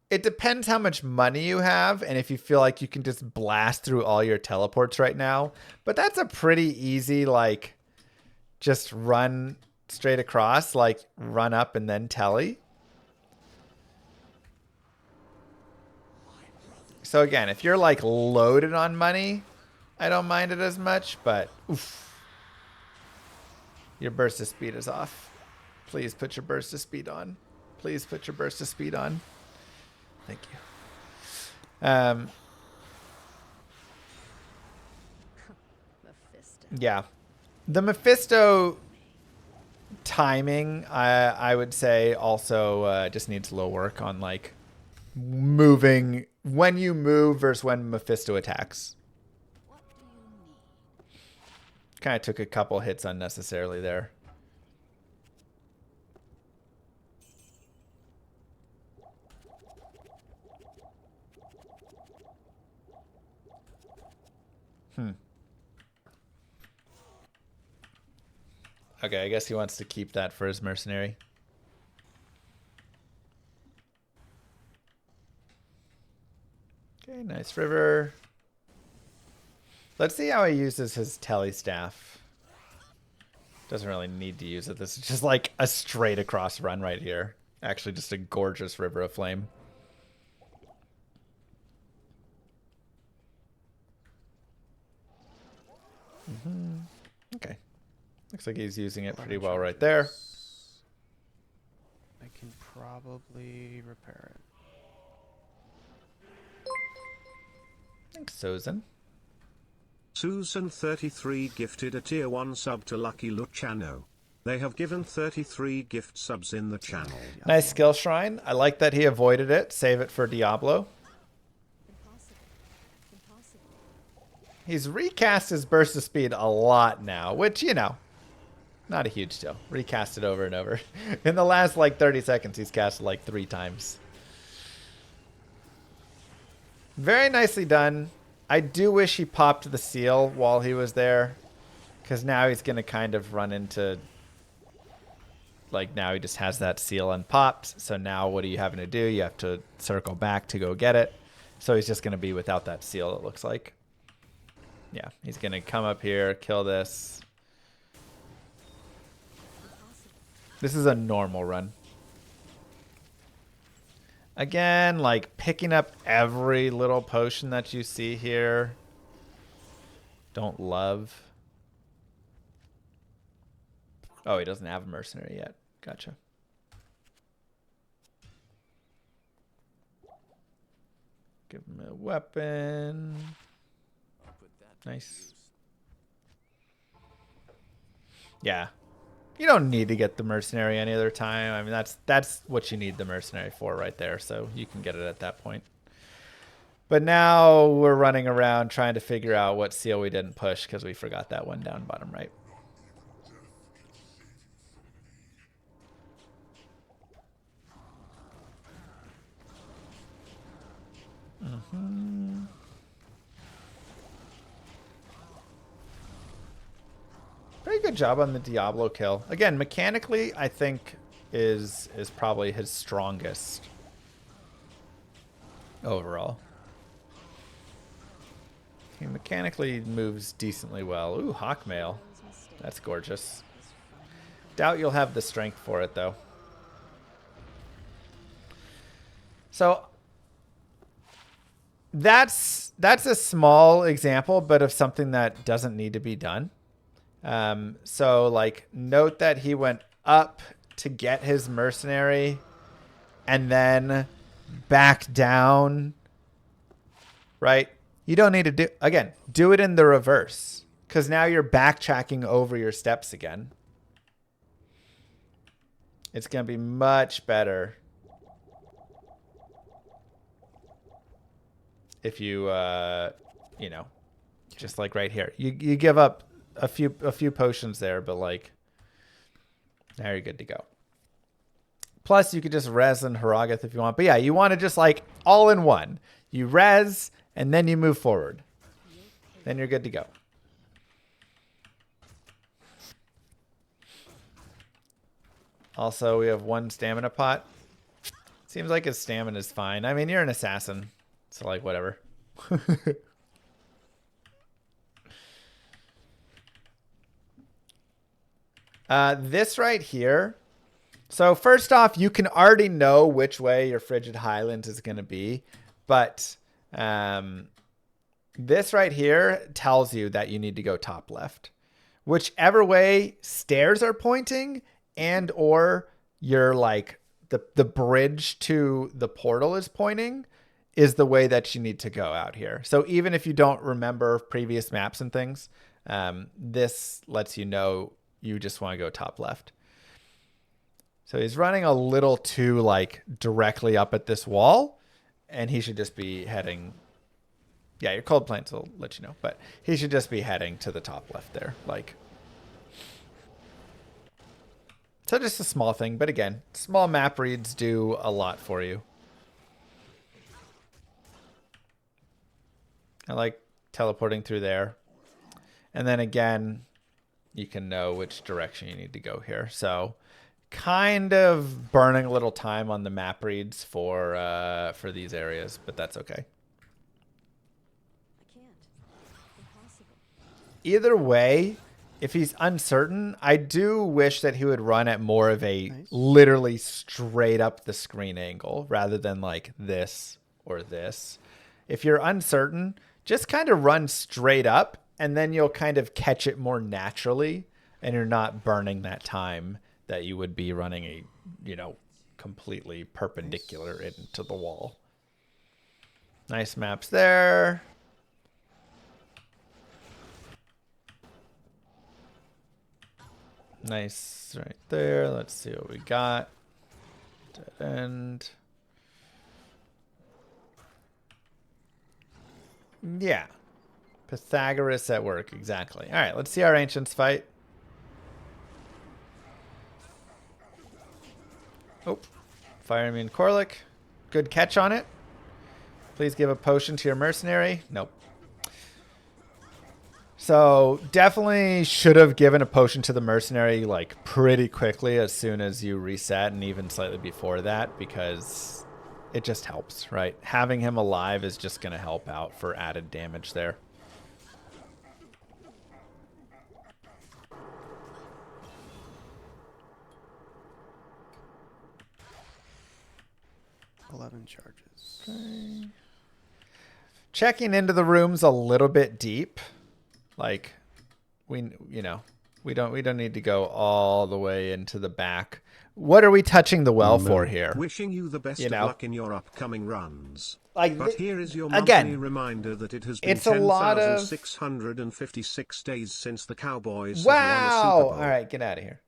It depends how much money you have and if you feel like you can just blast through all your teleports right now. But that's a pretty easy, like, just run straight across, like run up and then telly. So again, if you're like loaded on money, I don't mind it as much, but oof. Your burst of speed is off. Please put your burst of speed on. Please put your burst of speed on. Thank you. Mephisto. Yeah. The Mephisto timing, I would say, also just needs a little work on, like, moving when you move versus when Mephisto attacks. What do you need? Kind of took a couple hits unnecessarily there. Okay, I guess he wants to keep that for his mercenary. Okay, nice river. Let's see how he uses his telly staff. Doesn't really need to use it. This is just like a straight across run right here. Actually, just a gorgeous river of flame. Okay. Looks like he's using it pretty well right there. I can probably repair it. Thanks, Susan. Susan33 gifted a tier 1 sub to LuckyLuciano. They have given 33 gift subs in the channel. Nice skill shrine. I like that he avoided it. Save it for Diablo. Impossible. Impossible. He's recast his burst of speed a lot now, which, you know, not a huge deal. Recast it over and over. In the last, like, 30 seconds, he's cast it, like, 3 times. Very nicely done. I do wish he popped the seal while he was there, because now he's going to kind of run into, like, now he just has that seal unpopped. So now what are you having to do? You have to circle back to go get it. So he's just going to be without that seal, it looks like. Yeah, he's going to come up here, kill this. This is a normal run. Again, like, picking up every little potion that you see here. Don't love. Oh, he doesn't have a mercenary yet. Gotcha. Give him a weapon. Nice. Yeah. You don't need to get the mercenary any other time. I mean, that's what you need the mercenary for right there. So you can get it at that point. But now we're running around trying to figure out what seal we didn't push because we forgot that one down bottom right. Pretty good job on the Diablo kill. Again, mechanically, I think is probably his strongest overall. He mechanically moves decently well. Ooh, Hawkmail. That's gorgeous. Doubt you'll have the strength for it, though. So that's a small example, but of something that doesn't need to be done. So like note that he went up to get his mercenary and then back down, right? You don't need to do it in the reverse, because now you're backtracking over your steps again. It's going to be much better if you, you know, just like right here. You give up a few potions there, but like now you're good to go. Plus, you could just res and Harrogath if you want. But yeah, you want to just like all in one. You res and then you move forward. Then you're good to go. Also, we have one stamina pot. Seems like his stamina is fine. I mean, you're an assassin, so like whatever. This right here. So first off, you can already know which way your Frigid Highlands is going to be, but this right here tells you that you need to go top left. Whichever way stairs are pointing and or your like the bridge to the portal is pointing is the way that you need to go out here. So even if you don't remember previous maps and things, this lets you know you just want to go top left. So he's running a little too like directly up at this wall, and he should just be heading. Yeah, your cold plains will let you know, but he should just be heading to the top left there. Like, so just a small thing, but again, small map reads do a lot for you. I like teleporting through there. And then again, you can know which direction you need to go here. So kind of burning a little time on the map reads for these areas, but that's okay. I can't. Impossible. Either way, if he's uncertain, I do wish that he would run at more of a literally straight up the screen angle rather than like this or this. If you're uncertain, just kind of run straight up and then you'll kind of catch it more naturally and you're not burning that time that you would be running a, you know, completely perpendicular into the wall. Nice maps there. Nice right there. Let's see what we got. Dead end. Yeah. Pythagoras at work. Exactly. All right. Let's see our ancients fight. Oh. Fire immune Corlic. Good catch on it. Please give a potion to your mercenary. Nope. So definitely should have given a potion to the mercenary like pretty quickly as soon as you reset, and even slightly before that, because it just helps, right? Having him alive is just going to help out for added damage there. $11 charges. Okay. Checking into the rooms a little bit deep. Like we don't need to go all the way into the back. What are we touching the well for here? Wishing you the best of luck in your upcoming runs. Like, but here is your monthly reminder that it has been 10,656 days since the Cowboys have won a Super Bowl. All right, get out of here.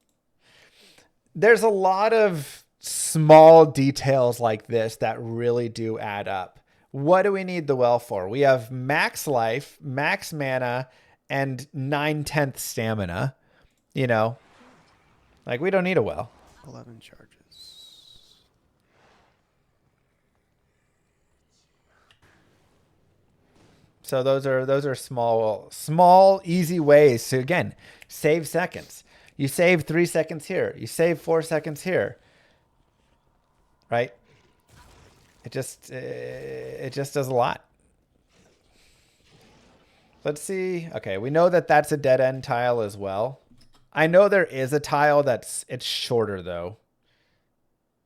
There's a lot of small details like this that really do add up. What do we need the well for? We have max life, max mana, and 9/10 stamina. You know, like we don't need a well. 11 charges. So those are small, easy ways to, again, save seconds. You save 3 seconds here. You save 4 seconds here. Right? It just does a lot. Let's see. Okay, we know that that's a dead end tile as well. I know there is a tile it's shorter though.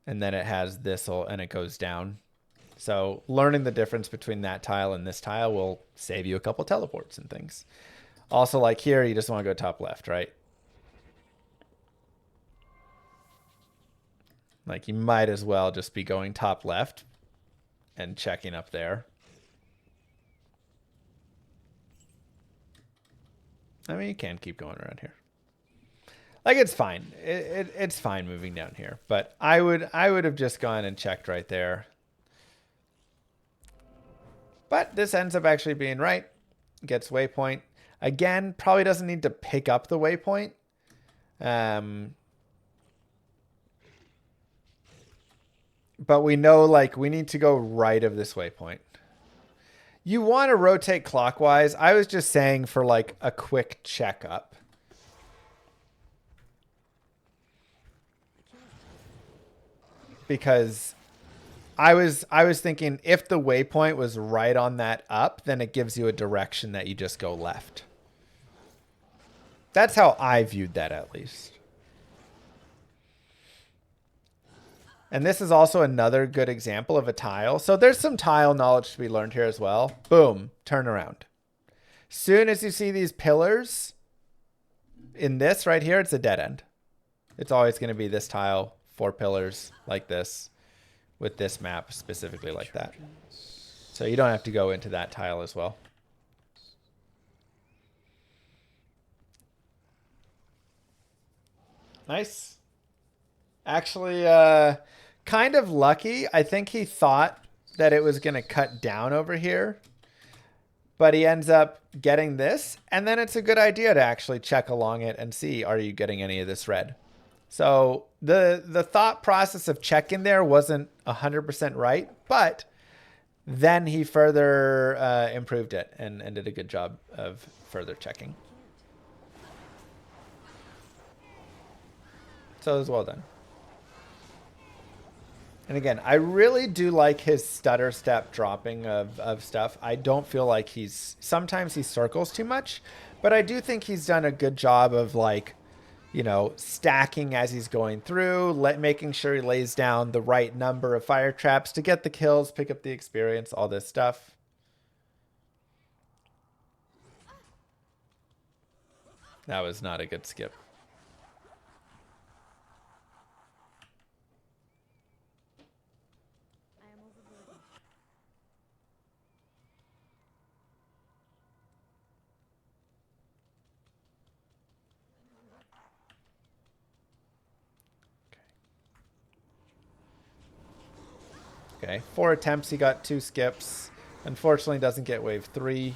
And then it has this and it goes down. So learning the difference between that tile and this tile will save you a couple teleports and things. Also, like here, you just want to go top left, right? Like you might as well just be going top left and checking up there. I mean, you can keep going around here. Like it's fine. It's fine moving down here, but I would have just gone and checked right there. But this ends up actually being right. Gets waypoint. Again, probably doesn't need to pick up the waypoint. But we know like we need to go right of this waypoint. You want to rotate clockwise. I was just saying for like a quick checkup. Because I was thinking if the waypoint was right on that up, then it gives you a direction that you just go left. That's how I viewed that at least. And this is also another good example of a tile. So there's some tile knowledge to be learned here as well. Boom, turn around. Soon as you see these pillars in this right here, it's a dead end. It's always going to be this tile, 4 pillars like this with this map specifically like that. So you don't have to go into that tile as well. Nice. Actually, kind of lucky. I think he thought that it was going to cut down over here, but he ends up getting this. And then it's a good idea to actually check along it and see, are you getting any of this red? So the thought process of checking there wasn't 100% right, but then he further improved it and did a good job of further checking. So it was well done. And again, I really do like his stutter step dropping of stuff. I don't feel like sometimes he circles too much, but I do think he's done a good job of like, you know, stacking as he's going through, making sure he lays down the right number of fire traps to get the kills, pick up the experience, all this stuff. That was not a good skip. I am overburdened. Okay, 4 attempts, he got 2 skips. Unfortunately, doesn't get wave 3.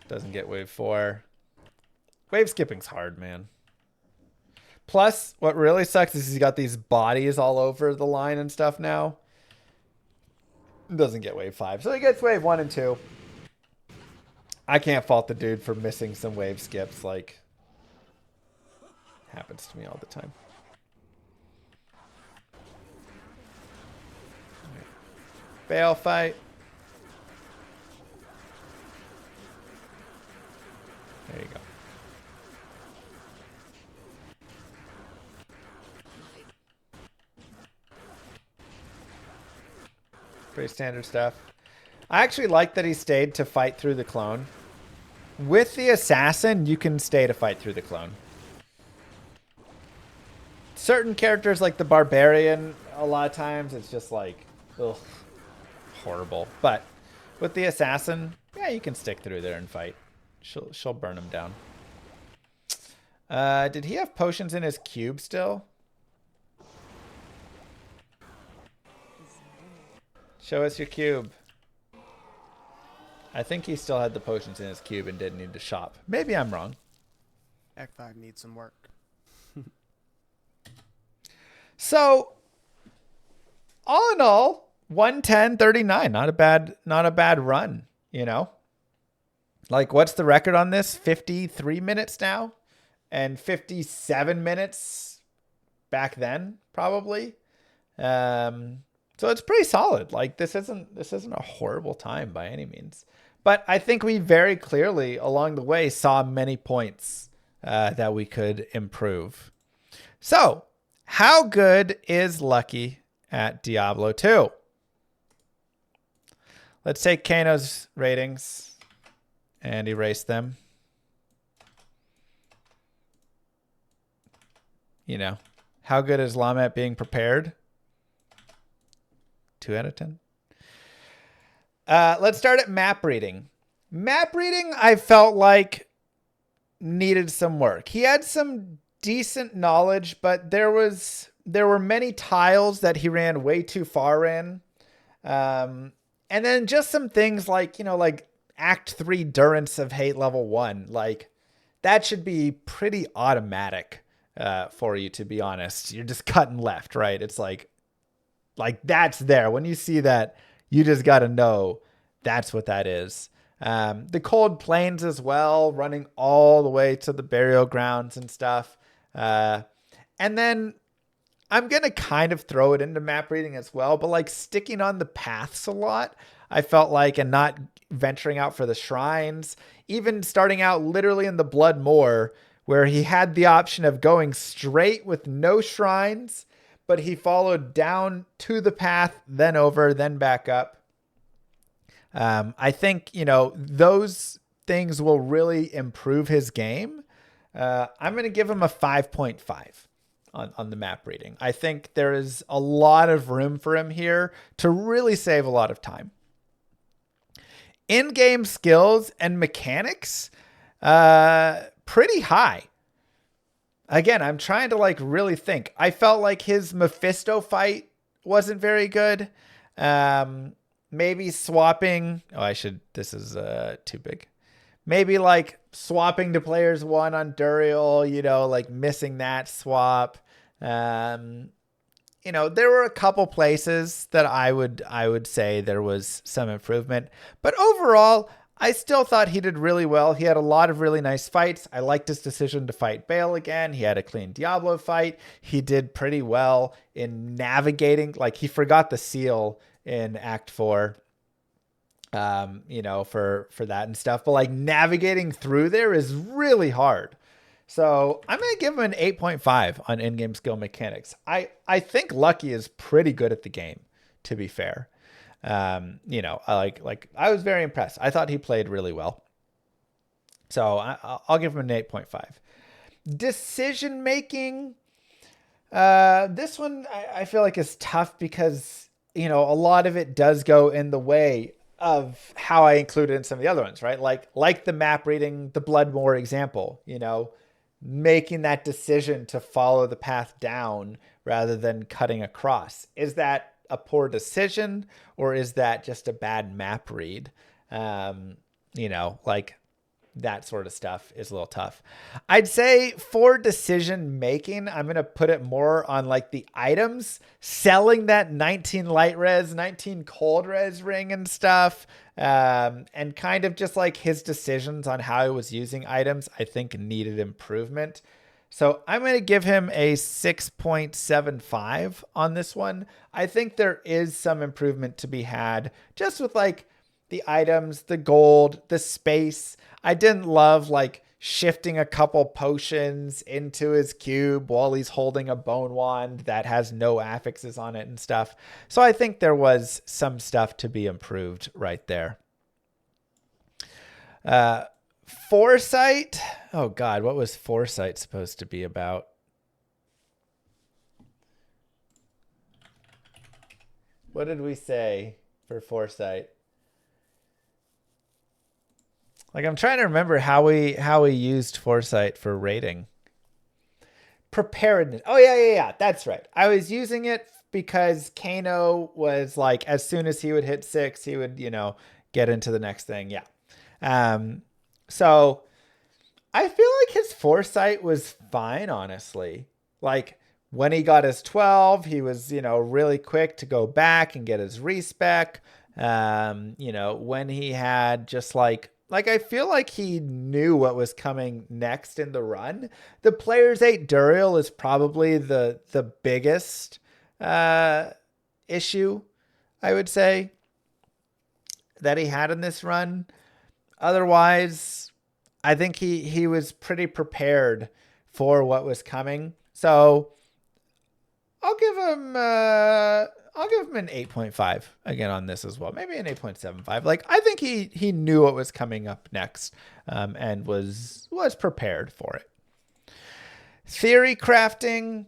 Doesn't get wave 4. Wave skipping's hard, man. Plus, what really sucks is he's got these bodies all over the line and stuff now. Doesn't get wave 5. So he gets wave 1 and 2. I can't fault the dude for missing some wave skips. Like, happens to me all the time. Baal fight. There you go. Pretty standard stuff. I actually like that he stayed to fight through the clone. With the assassin, you can stay to fight through the clone. Certain characters like the barbarian, a lot of times it's just like, ugh, horrible. But with the assassin, yeah, you can stick through there and fight. She'll burn him down. Did he have potions in his cube still? Show us your cube. I think he still had the potions in his cube and didn't need to shop. Maybe I'm wrong. Act 5 needs some work. So, all in all, 110.39. Not a bad run, you know? Like, what's the record on this? 53 minutes now? And 57 minutes back then, probably. So it's pretty solid. Like, this isn't a horrible time by any means. But I think we very clearly along the way saw many points that we could improve. So, How good is Lucky at Diablo 2? Let's take Kano's ratings and erase them. You know, how good is Llama at being prepared? 2 out of 10. Let's start at map reading. Map reading, I felt like needed some work. He had some decent knowledge, but there were many tiles that he ran way too far in. And then just some things like, like Act 3 Durance of Hate level 1. Like, that should be pretty automatic for you, to be honest. You're just cutting left, right? It's like that's there. When you see that, you just got to know that's what that is. The Cold Plains as well, running all the way to the burial grounds and stuff. And then I'm going to kind of throw it into map reading as well, but like sticking on the paths a lot, I felt like, and not venturing out for the shrines, even starting out literally in the Blood Moor, where he had the option of going straight with no shrines, but he followed down to the path, then over, then back up. I think, those things will really improve his game. I'm going to give him a 5.5 on the map reading. I think there is a lot of room for him here to really save a lot of time. In-game skills and mechanics, pretty high. Again, I'm trying to really think. I felt like his Mephisto fight wasn't very good. Maybe swapping. This is too big. Maybe swapping to players 1 on Duriel, missing that swap. There were a couple places that I would say there was some improvement, but overall, I still thought he did really well. He had a lot of really nice fights. I liked his decision to fight Baal again. He had a clean Diablo fight. He did pretty well in navigating. He forgot the seal in Act 4, for that and stuff. But navigating through there is really hard. So I'm going to give him an 8.5 on in-game skill mechanics. I think Lucky is pretty good at the game, to be fair. I was very impressed. I thought he played really well. So I'll give him an 8.5. Decision making. This one I feel like is tough because, a lot of it does go in the way of how I included in some of the other ones, right? Like the map reading, the Bloodmoor example, making that decision to follow the path down rather than cutting across. Is that a poor decision, or is that just a bad map read? That sort of stuff is a little tough. I'd say for decision making, I'm going to put it more on the items, selling that 19 light res, 19 cold res ring and stuff. And kind of just his decisions on how he was using items, I think needed improvement. So I'm going to give him a 6.75 on this one. I think there is some improvement to be had just with the items, the gold, the space. I didn't love shifting a couple potions into his cube while he's holding a bone wand that has no affixes on it and stuff. So I think there was some stuff to be improved right there. Foresight. Oh God, what was Foresight supposed to be about? What did we say for Foresight? I'm trying to remember how we used Foresight for rating. Preparedness. Oh yeah. That's right. I was using it because Kano was as soon as he would hit 6, he would, get into the next thing. Yeah. So I feel like his Foresight was fine, honestly. When he got his 12, he was, really quick to go back and get his respec. When he had just I feel like he knew what was coming next in the run. The Players 8 Duriel is probably the biggest issue, I would say, that he had in this run. Otherwise, I think he was pretty prepared for what was coming. So I'll give him an 8.5 again on this as well. Maybe an 8.75. Like, I think he knew what was coming up next, and was prepared for it. Theory crafting.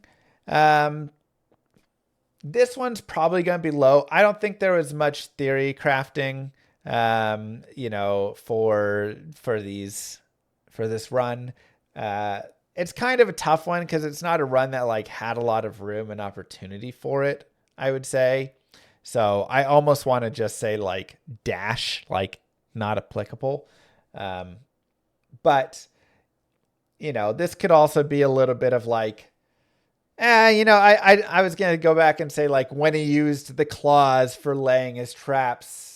This one's probably going to be low. I don't think there was much theory crafting, for this run. It's kind of a tough one because it's not a run that like had a lot of room and opportunity for it, I would say. So I almost want to just say like dash, like not applicable. But this could also be a little bit of like, I was going to go back and say like when he used the claws for laying his traps,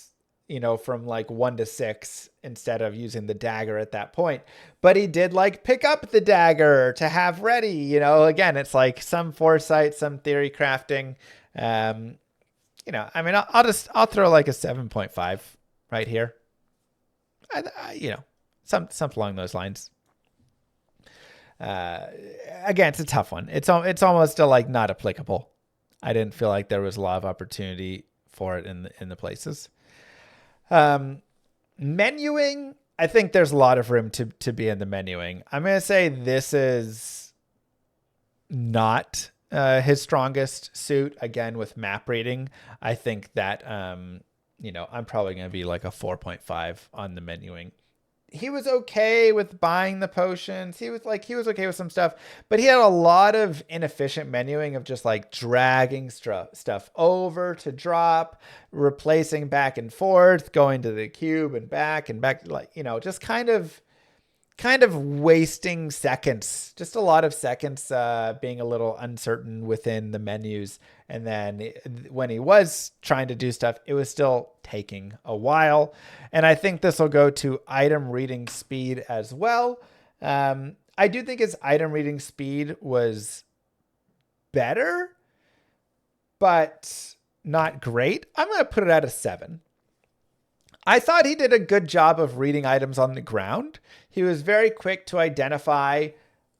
from like 1 to 6 instead of using the dagger at that point. But he did like pick up the dagger to have ready, again, it's like some foresight, some theory crafting. I'll throw like a 7.5 right here. Something along those lines. Again, it's a tough one. It's almost like not applicable. I didn't feel like there was a lot of opportunity for it in the places. Menuing, I think there's a lot of room to be in the menuing. I'm going to say this is not his strongest suit. Again, with map reading, I think that, I'm probably going to be like a 4.5 on the menuing. He was okay with buying the potions. He was okay with some stuff, but he had a lot of inefficient menuing of just like dragging stuff over to drop, replacing back and forth, going to the cube and back, like, just kind of wasting seconds, just a lot of seconds, being a little uncertain within the menus. And then when he was trying to do stuff, it was still taking a while. And I think this will go to item reading speed as well. I do think his item reading speed was better, but not great. I'm going to put it at a 7. I thought he did a good job of reading items on the ground. He was very quick to identify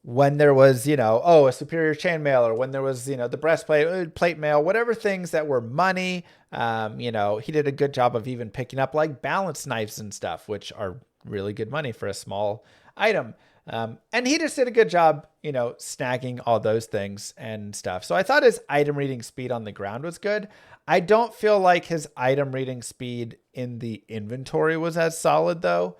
when there was, a superior chainmail, or when there was, the breastplate, plate mail, whatever things that were money. He did a good job of even picking up like balance knives and stuff, which are really good money for a small item. And he just did a good job, snagging all those things and stuff. So I thought his item reading speed on the ground was good. I don't feel like his item reading speed in the inventory was as solid though.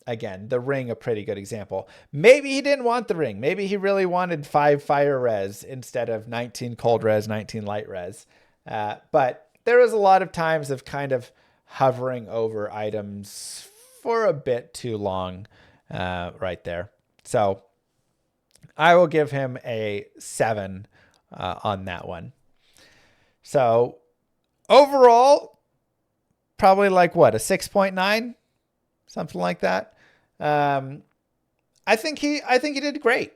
Again, the ring, a pretty good example. Maybe he didn't want the ring. Maybe he really wanted 5 fire res instead of 19 cold res, 19 light res. But there was a lot of times of kind of hovering over items for a bit too long right there. So I will give him a 7 on that one. So overall, probably like what, a 6.9, something like that. I think he did great.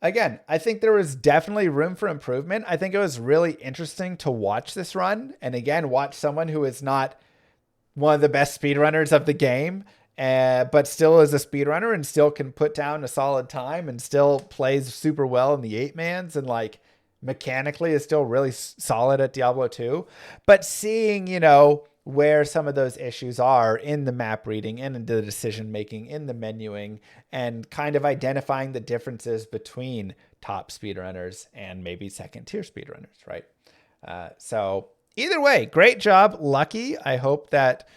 Again, I think there was definitely room for improvement. I think it was really interesting to watch this run, and again, watch someone who is not one of the best speedrunners of the game, but still is a speedrunner and still can put down a solid time and still plays super well in the 8-mans and like mechanically is still really solid at Diablo 2. But seeing, where some of those issues are in the map reading and in the decision making, in the menuing, and kind of identifying the differences between top speedrunners and maybe second tier speedrunners, right? So either way, great job, Lucky. I hope that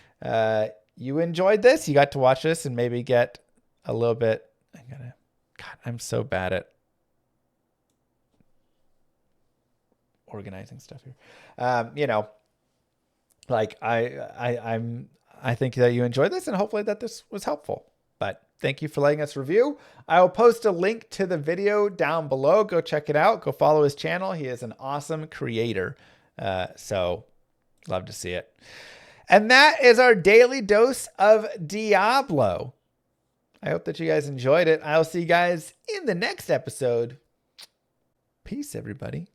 you enjoyed this. You got to watch this and maybe get a little bit. I'm so bad at organizing stuff here. I think that you enjoyed this and hopefully that this was helpful. But thank you for letting us review. I will post a link to the video down below. Go check it out. Go follow his channel. He is an awesome creator. So love to see it. And that is our daily dose of Diablo. I hope that you guys enjoyed it. I'll see you guys in the next episode. Peace, everybody.